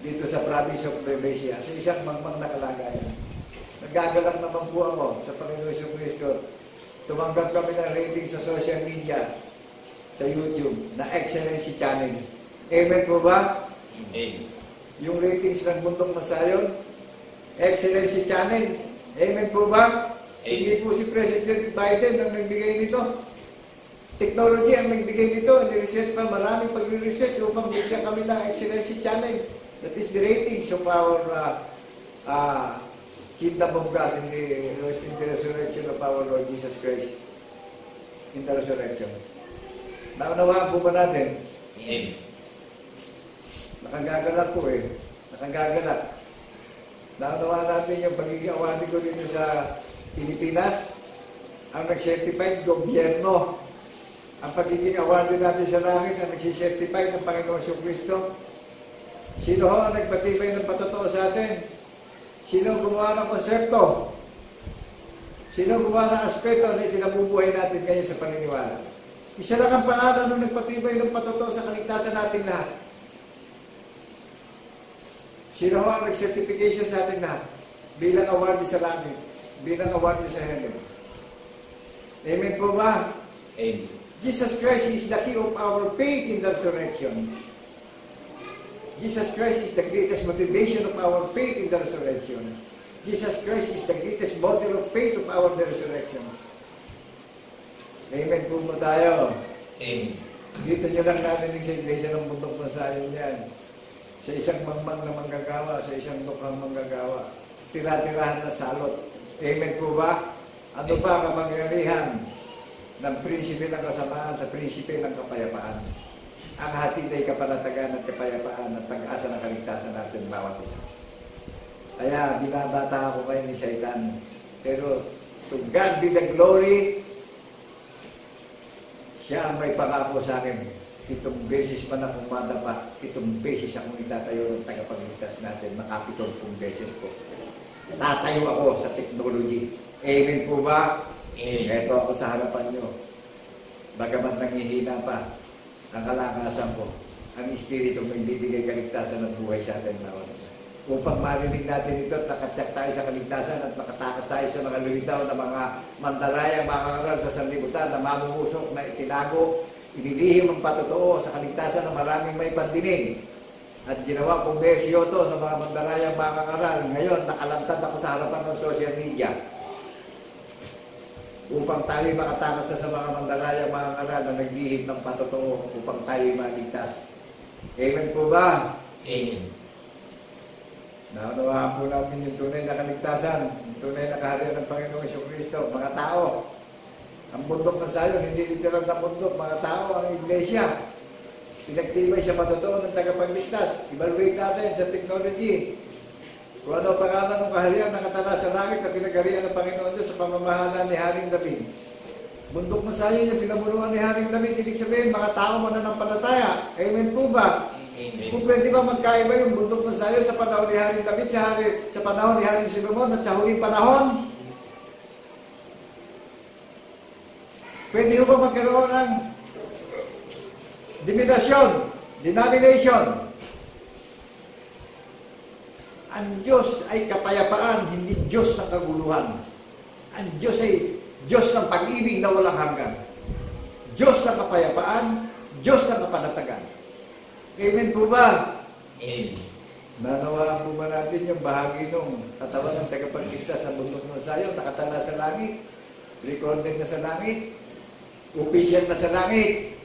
dito sa province of Nueva sa isang mangmang na kalagayan. Nagagalak naman po ako sa Panginoon Jesucristo. Tumanggap kami ng rating sa social media, sa YouTube, na Excellency Channel. Amen po ba? Amen. Yung ratings ng Bundok ng Sayon, Excellency Channel. Amen po ba? Hindi po si President Biden ang nagbigay nito. Technology ang nagbigay nito. Research pa, maraming pag-research upang bigyan kami ng Excellency Channel. That is the ratings of our Kingdom of God in the resurrection of our Lord Jesus Christ. In the resurrection. Naunawaan po ba natin? Amen. Nakagagalak po Nakagagalak. Naunawaan natin yung pagiging awarded ko dito sa Pilipinas. Ang nag-certify, gobyerno. Ang pagiging awarded natin sa langit, ang nag-certify ng Panginoon Jesucristo. Sino ho ang nagpatibay ng patotoo sa atin? Sino gumawa ng konsepto? Sino gumawa ng aspeto na ikinabubuhay natin ngayon sa paniniwala? Isa lang ang pangalan ng nagpatibay ng patotoo sa kaligtasan natin lahat. Sino ho ang nag-certification sa atin lahat? Bilang awardee sa langit, bilang awardee sa heaven. Amen po ba? Amen. Jesus Christ is the key of our faith in the resurrection. Jesus Christ is the greatest motivation of our faith in the resurrection. Jesus Christ is the greatest model of faith of our resurrection. Amen po mo tayo. Amen. Dito nyo lang narinig sa iglesia ng Bundok ng Sayon yan. Sa isang mangmang na manggagawa, sa isang lukhang manggagawa. Tira-tirahan na salot. Amen po ba? Ano ba kapangyarihan ng prinsipe ng kasamaan sa prinsipe ng kapayapaan? Ang hatid ay kapanatagan at kapayapaan at pag-asa ng kaligtasan natin bawat isa. Kaya binabata ako kayo ni Satan. Pero to God be the glory. Siya ang may pangako sa akin. 7 beses pa na kumada pa. 7 beses akong itatayo ng tagapagligtas natin. Maka 70 beses po. Tatayo ako sa technology. Amen po ba? Amen. Ito ako sa harapan nyo. Bagamat nangihina pa ang kalakasan ko, ang Espiritu may bibigay kaligtasan at buhay sa atin bawat isa. Upang marinig natin ito at nakatyak tayo sa kaligtasan at makatakas tayo sa mga lumitaw na mga mandalayang makakangal sa sanlibutan na mamumusok na itinago, inilihim ang patotoo sa kaligtasan na maraming may pandinig. At ginawa kong bersyo to ng mga mandalayang makakangal. Ngayon, nakalantad ako sa harapan ng social media upang tayo makatakas na sa mga mandalayang mga ngaral na naglihim ng patotoo upang tayo maligtas. Amen po ba? Amen. Naunawaan po natin yung tunay na kaligtasan, yung tunay na kaharian ng Panginoong Jesucristo, mga tao. Ang bundok ng Sayon, hindi literal na bundok, mga tao, ang iglesia. Pinagtibay sa patotoo ng tagapagligtas. Evaluate natin sa technology. Kung ano pangalan ng kaharian na katala sa langit na pinagarihan ng Panginoon Diyos sa pamamahala ni Haring David. Bundok ng Sayon yung pinamunuan ni Haring David, ibig sabihin, mga tao mananampalataya. Amen po ba? Amen. Kung pwede ba magkaiba yung bundok ng Sayon sa panahon ni Haring David, sa panahon ni Haring Solomon at sa huling panahon? Pwede ba magkaroon ng denomination? Ang Diyos ay kapayapaan, hindi Diyos ng kaguluhan. Ang Diyos ay Diyos ng pag-ibig na walang hanggan. Diyos ng kapayapaan, Diyos ng kapanatagan. Amen po ba? Amen. Nanawaan po ba natin yung bahagi ng katawan ng tagapagligtas sa bundok ng Sayon, nakatala sa langit, recorded na sa langit, official na sa langit.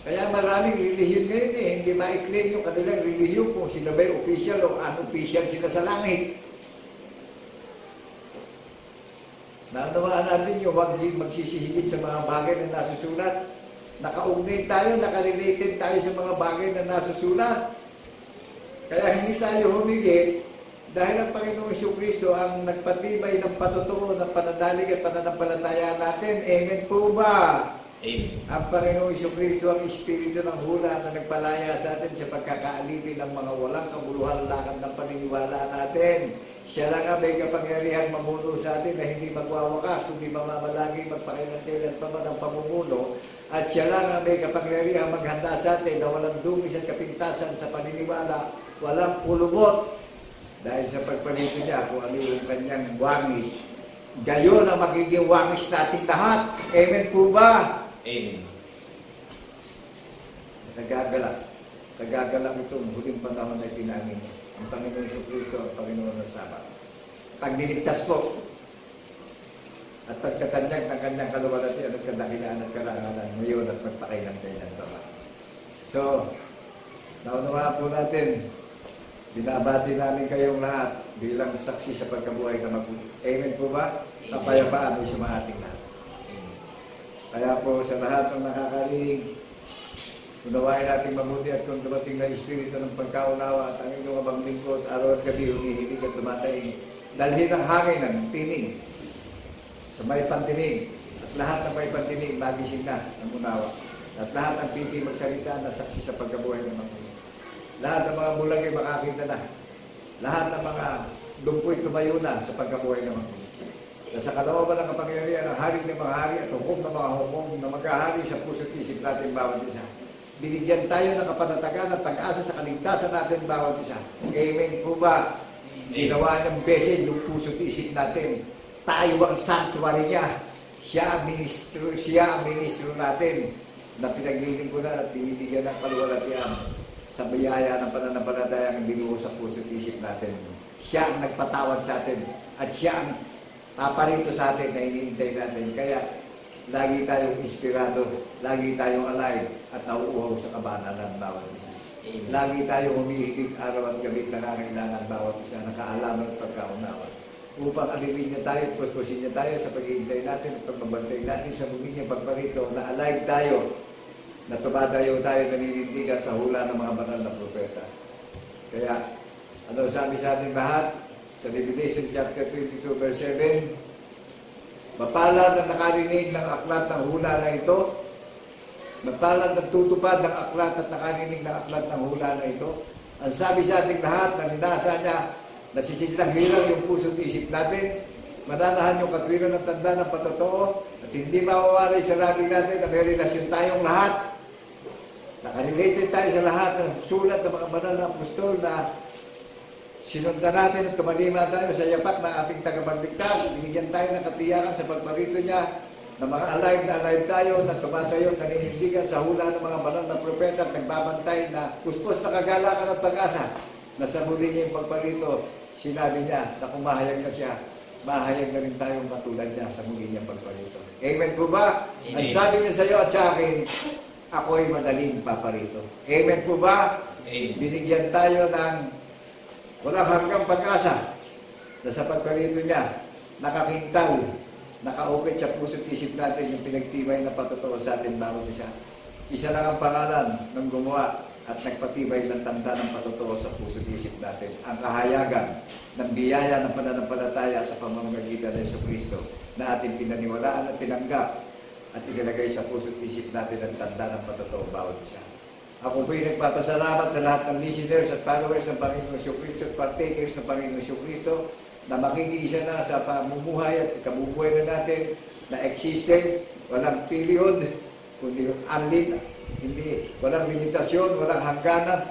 Kaya maraming relihiyon ngayon hindi ma-claim yung kanilang relihiyon kung sila ba'y official o unofficial sila sa langit. Nanawaan natin yung huwag magsisihigit sa mga bagay na nasusulat. Nakaugnay tayo, nakarelated tayo sa mga bagay na nasusulat. Kaya hindi tayo humigit dahil ang Panginoong Jesucristo ang nagpatibay ng patutuo ng pananalig at pananampalataya natin. Amen po ba? Amen. Ang Panginoong Jesucristo ang Espiritu ng hula na nagpalaya sa atin sa pagkakaalipin ng mga walang kabuluhan lakad ng paniniwala natin. Siya lang ang may kapangyarihan mamuno sa atin na hindi magwawakas, kundi mamamalagi magpakailantilan pa man ang pamumuno. At siya lang ang may kapangyarihan maghanda sa atin na walang dungis at kapintasan sa paniniwala, walang pulubot. Dahil sa pagpalito niya kung ano yung kanyang wangis, gayon ang magiging wangis natin lahat. Amen po ba? Amen. Nagagalak itong huling panahon na tinangin niya. Ang Panginoon Jesucristo, ang Panginoon ng Sabat. Pagliligtas po at pagkatanyag ng kanyang kaluwalhati at kadakilaan at karangalan ngayon at magpakailantilan pa. So, naunawaan po natin, binabati namin kayong lahat bilang saksi sa pagkabuhay na mabuti. Amen po ba? Kapayapaan ay sumahating lahat. Kaya po sa lahat ng nakakarinig, unawain natin mabuti at kung dumating na Espiritu ng pagkaunawa at ang inyong abang lingkod, araw at gabi, humihilig at tumatay. Dalhin ang hangin ng tinig sa may pantinig at lahat ng may pantinig magising na ang unawa. At lahat ng pipi magsalita na saksi sa pagkabuhay ng mga lahat ng mga bulag ay makakita na. Lahat ng mga dumpoy tumayo na sa pagkabuhay ng mga na sa kalooban ng kapangyarihan ng hari ng mga hari at hukom ng mga hukom na maghahari sa puso't isip natin bawat isa. Binigyan tayo ng kapanatagan at pag-asa sa kaligtasan natin bawat isa. Amen po ba? Ginawa ng beses yung puso't isip natin. Tayo ang sanctuary niya. Siya ang ministro natin na pinaglilingkuran at binibigyan ng kaluwalhatian sa biyaya ng pananampalataya ng binuo sa puso't isip natin. Siya ang nagpatawad sa atin at siya ang paparito sa atin na hinihintay natin. Kaya lagi tayong inspirado, lagi tayong alive at nauuhaw sa kabanalan bawat isa. Lagi tayong humihilig araw at gabi nangangailangan bawat isa, nakaalaman at pagkaunawa. Upang alimin niya tayo at puspusin niya tayo sa paghihintay natin at pagbabantay natin sa muli niyang pagparito na alive tayo, na tumatayo tayo naninindigan sa hula ng mga banal na propeta. Kaya, ano sabi sa ating lahat? Sa Revelation chapter 22 verse 7, mapalad ang nakarinig ng aklat ng hula na ito, mapalad ang tutupad ng aklat at nakarinig ng aklat ng hula na ito. Ang sabi sa ating lahat na ninasa niya, nasisiglang hirang yung puso't isip natin, mananahan yung katwiran ng tanda ng patotoo, at hindi mawawari sa labi natin na may relasyon tayong lahat. Nakarelated tayo sa lahat ng sulat ng mga banal na apostol na sinundan natin at tumalima tayo sa yapak ng ating tagapagligtas. Binigyan tayo ng katiyakan sa pagparito niya na mga alive tayo na tumatayo, naninindigan sa hula ng mga banal na propeta at nagbabantay na puspos na kagalakan at pag-asa na sa muli niya yung pagparito. Sinabi niya na kung mahayag na siya, mahayag na rin tayong matulad niya sa muli niyang pagparito. Amen po ba? Amen. Ang sabi niya sa iyo at sa akin, ako'y madaling paparito. Amen po ba? Amen. Binigyan tayo ng walang hanggang pag-asa na sa pagparito niya, nakakintal, nakaukit sa puso't isip natin yung pinagtibay na patotoo sa atin bawat isa. Isa lang ang pangalan ng gumawa at nagpatibay ng tanda ng patotoo sa puso't isip natin. Ang kahayagan ng biyaya ng pananampalataya sa pamamagitan ng Jesucristo na ating pinaniwalaan at tinanggap at ilalagay sa puso't isip natin ang tanda ng patotoo bawat isa. Ako po'y nagpapasalamat sa lahat ng listeners at followers ng Panginoong Jesucristo at partakers ng Panginoong Jesucristo na makikiisa na sa pamumuhay at kabubuhay na natin na existence, walang period, kundi unlit, hindi, walang limitasyon, walang hangganan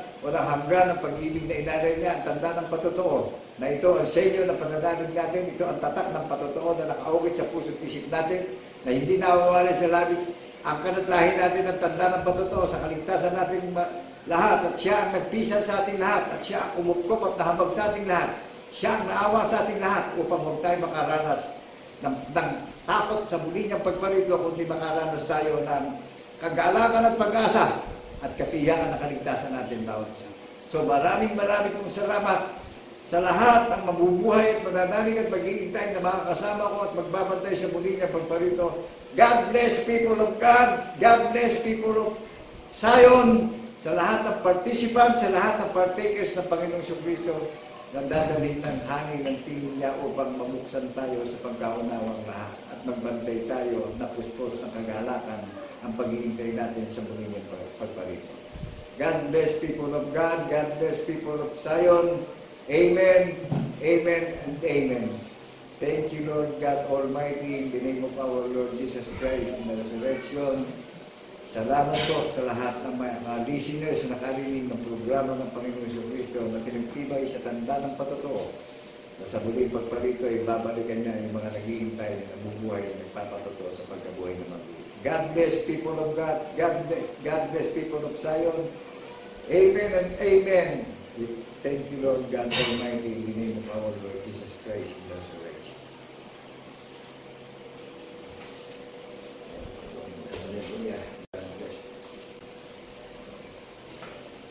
ng pag-ibig na inalay niya, ang tanda ng patotoo na ito ang selyo ng pananalig natin, ito ang tatak ng patotoo na nakaukit sa puso't isip natin na hindi nawawala sa labi ang kanatlahin natin ang tanda ng patuto sa kaligtasan natin lahat, at siya ang nagpisan sa ating lahat, at siya ang umupkop at nahabag sa ating lahat. Siya ang naawa sa ating lahat upang huwag tayo makaranas ng takot sa muli niyang pagparito, kundi makaranas tayo ng kagalakan at pag-asa at katiyakan na kaligtasan natin bawat isa. So maraming pong salamat sa lahat ng mabubuhay at mananalig at maghihintay na makakasama ko at magbabantay sa muli niyang pagparito. God bless people of God. God bless people of Zion. Sa lahat ng participants, sa lahat ng partakers ng Panginoong Kristo, na dadalhin ng hangin ng tingin niya upang mamuksan tayo sa pagkaunawang lahat at magbantay tayo na puspos ng kagalakan ang paghihintay natin sa muli niyang pagparito. God bless people of God. God bless people of Zion. Amen, amen, and amen. Thank you, Lord God Almighty, in the name of our Lord Jesus Christ in the resurrection. Salamat po sa lahat ng mga listeners na nakarinig ng programa ng Panginoong Kristo na pinagtibay sa tanda ng patuto na sa muling pagparito ay babalikan niya yung mga naghihintay na bubuhay at nagpapatuto sa pagkabuhay ng mabuhay. God bless people of God. God bless people of Zion. Amen and amen. Thank you, Lord God Almighty, in the name of our Lord Jesus Christ in the resurrection. Hallelujah.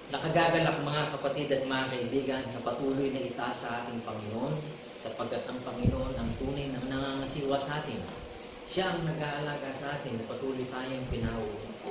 Nakagagalak mga kapatid at mga kaibigan na patuloy na itaas sa ating Panginoon sapagkat ang Panginoon ang tunay na nangangasiwa sa atin. Siya ang nag-aalaga sa atin na patuloy tayong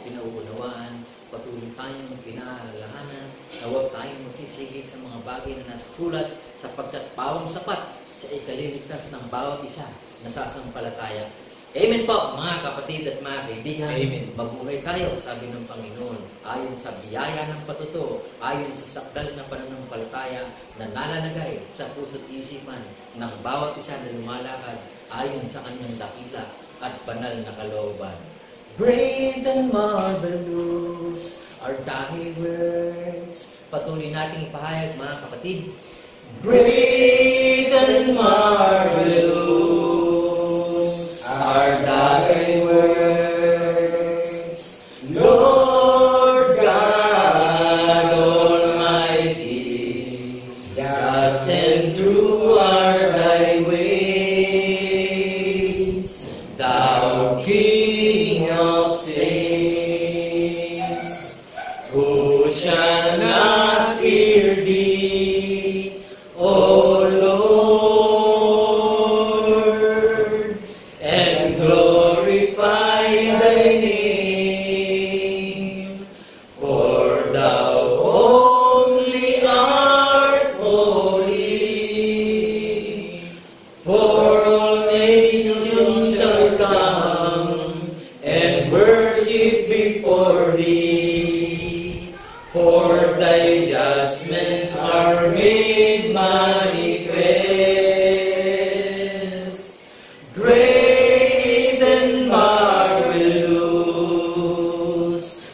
pinauunawaan, patuloy tayong pinaalalahanan, na huwag tayong magsisigit sa mga bagay na nasusulat sapagkat pawang sapat sa ikaliligtas ng bawat isa na sasampalataya. Amen po, mga kapatid at mga kaibigan. Amen. Mabuhay tayo, sabi ng Panginoon, ayon sa biyaya ng patuto, ayon sa sakdal na pananampalataya na nalalagay sa puso't isipan ng bawat isa na lumalakad ayon sa kanyang dakila at banal na kalooban. Great and marvelous are thy works. Patuloy nating ipahayag, mga kapatid. Great and marvelous are thy works, Lord God Almighty. Just and true are thy ways, thou King of saints. Who shall not fear thee, O Lord, and glorify thy name? For thou only art holy, for all nations shall come and worship before thee. For thy judgments are made manifest. Great and marvelous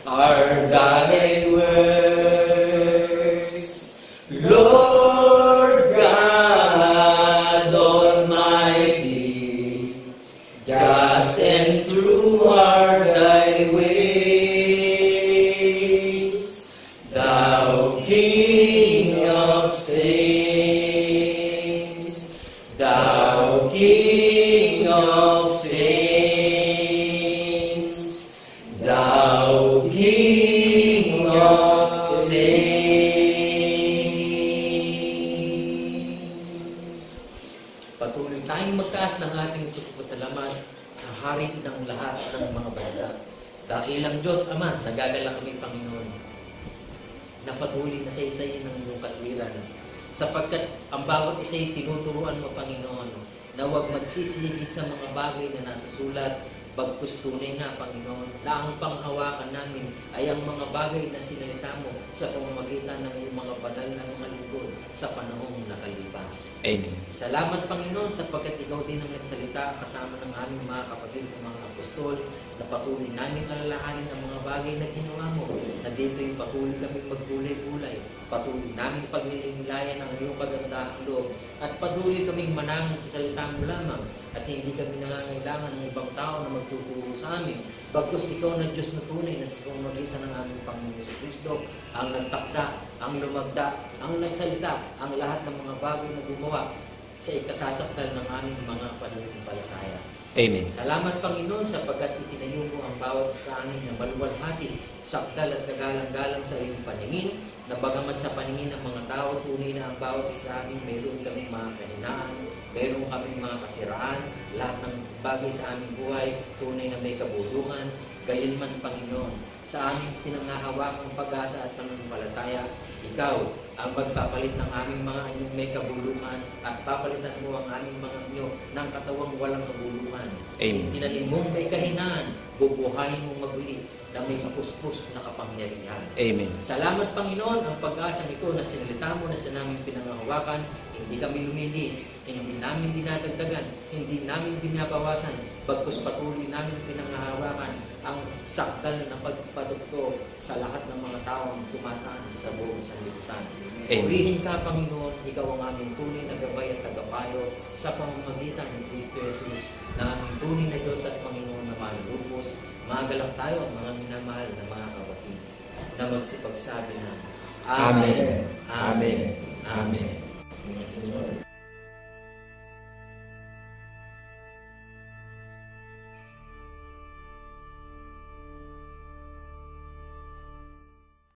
are thy works, Lord God Almighty. Just and true are thy ways, thou King of saints, thou King of saints, thou King of saints. Patuloy tayong magtaas ng ating pasalamat sa hari ng lahat ng mga bansa. Dakilang Diyos Ama, nagagalak kami, Panginoon, na patuloy na saysayin ng iyong katwiran, sapagkat ang bawat isa'y tinuturuan mo, Panginoon, na huwag magsisihigit sa mga bagay na nasusulat, bagkus tunay nga, Panginoon, na ang panghawakan namin ay ang mga bagay na sinalita mo sa pamamagitan ng iyong mga banal na mga lingkod sa panahong nakalipas. Amen. Salamat, Panginoon, sapagkat ikaw din ang nagsalita kasama ng aming mga kapatid ng mga apostol, na patuloy namin alalahanin ang mga bagay na ginawa mo, na na dito'y patuloy kaming magbulay-bulay, patuloy namin pagninilayan ang iyong kagandahang loob, at patuloy kaming manangan sa salita mo lamang, at hindi kami nangangailangan ng ibang tao na magtuturo sa amin. Bagkus ikaw na Diyos na tunay na sa pamamagitan ng aming Panginoon sa Kristo, ang nagtakda, ang lumagda, ang nagsalita, ang lahat ng mga bagay na gumawa sa ikasasakdal ng aming mga pananampalataya. Amen. Salamat Panginoon sapagkat itinayo mo ang bawat sa amin na maluwalhati, sakdal at kagalang-galang sa iyong paningin, na bagamat sa paningin ng mga tao, tunay na ang bawat sa amin, mayroon kaming mga kahinaan, mayroon kaming mga kasiraan, lahat ng bagay sa aming buhay, tunay na may kabulungan. Gayunman Panginoon, sa aming pinangahawakang pag-asa at pananampalataya, ikaw ang magpapalit ng aming mga inyong may kabulungan at papalitan mo ang aming mga inyo ng katawang walang kabulungan. Amen. Tinanim mong may kahinaan, bubuhayin mong maguli na may kapuspos na kapangyarihan. Amen. Salamat Panginoon, ang pag-asa nito na sinalita mo na sa naming pinangahawakan, hindi kami lumilis, hindi namin dinadagdagan, hindi namin binabawasan, bagkus patuloy namin pinangahawakan ang sakdal na pagpatugtog sa lahat ng mga taong tumataan sa buong sanlibutan. Amen. Purihin ka, Panginoon, ikaw ang aming tunay na gabay at tagapayo sa pamamagitan ni Kristo Jesus, na aming tunay na Diyos at Panginoon na malulubos. Magalak tayo, mga minamahal na mga kapatid, na magsipagsabi na Amen. Amen. Amen. Amen.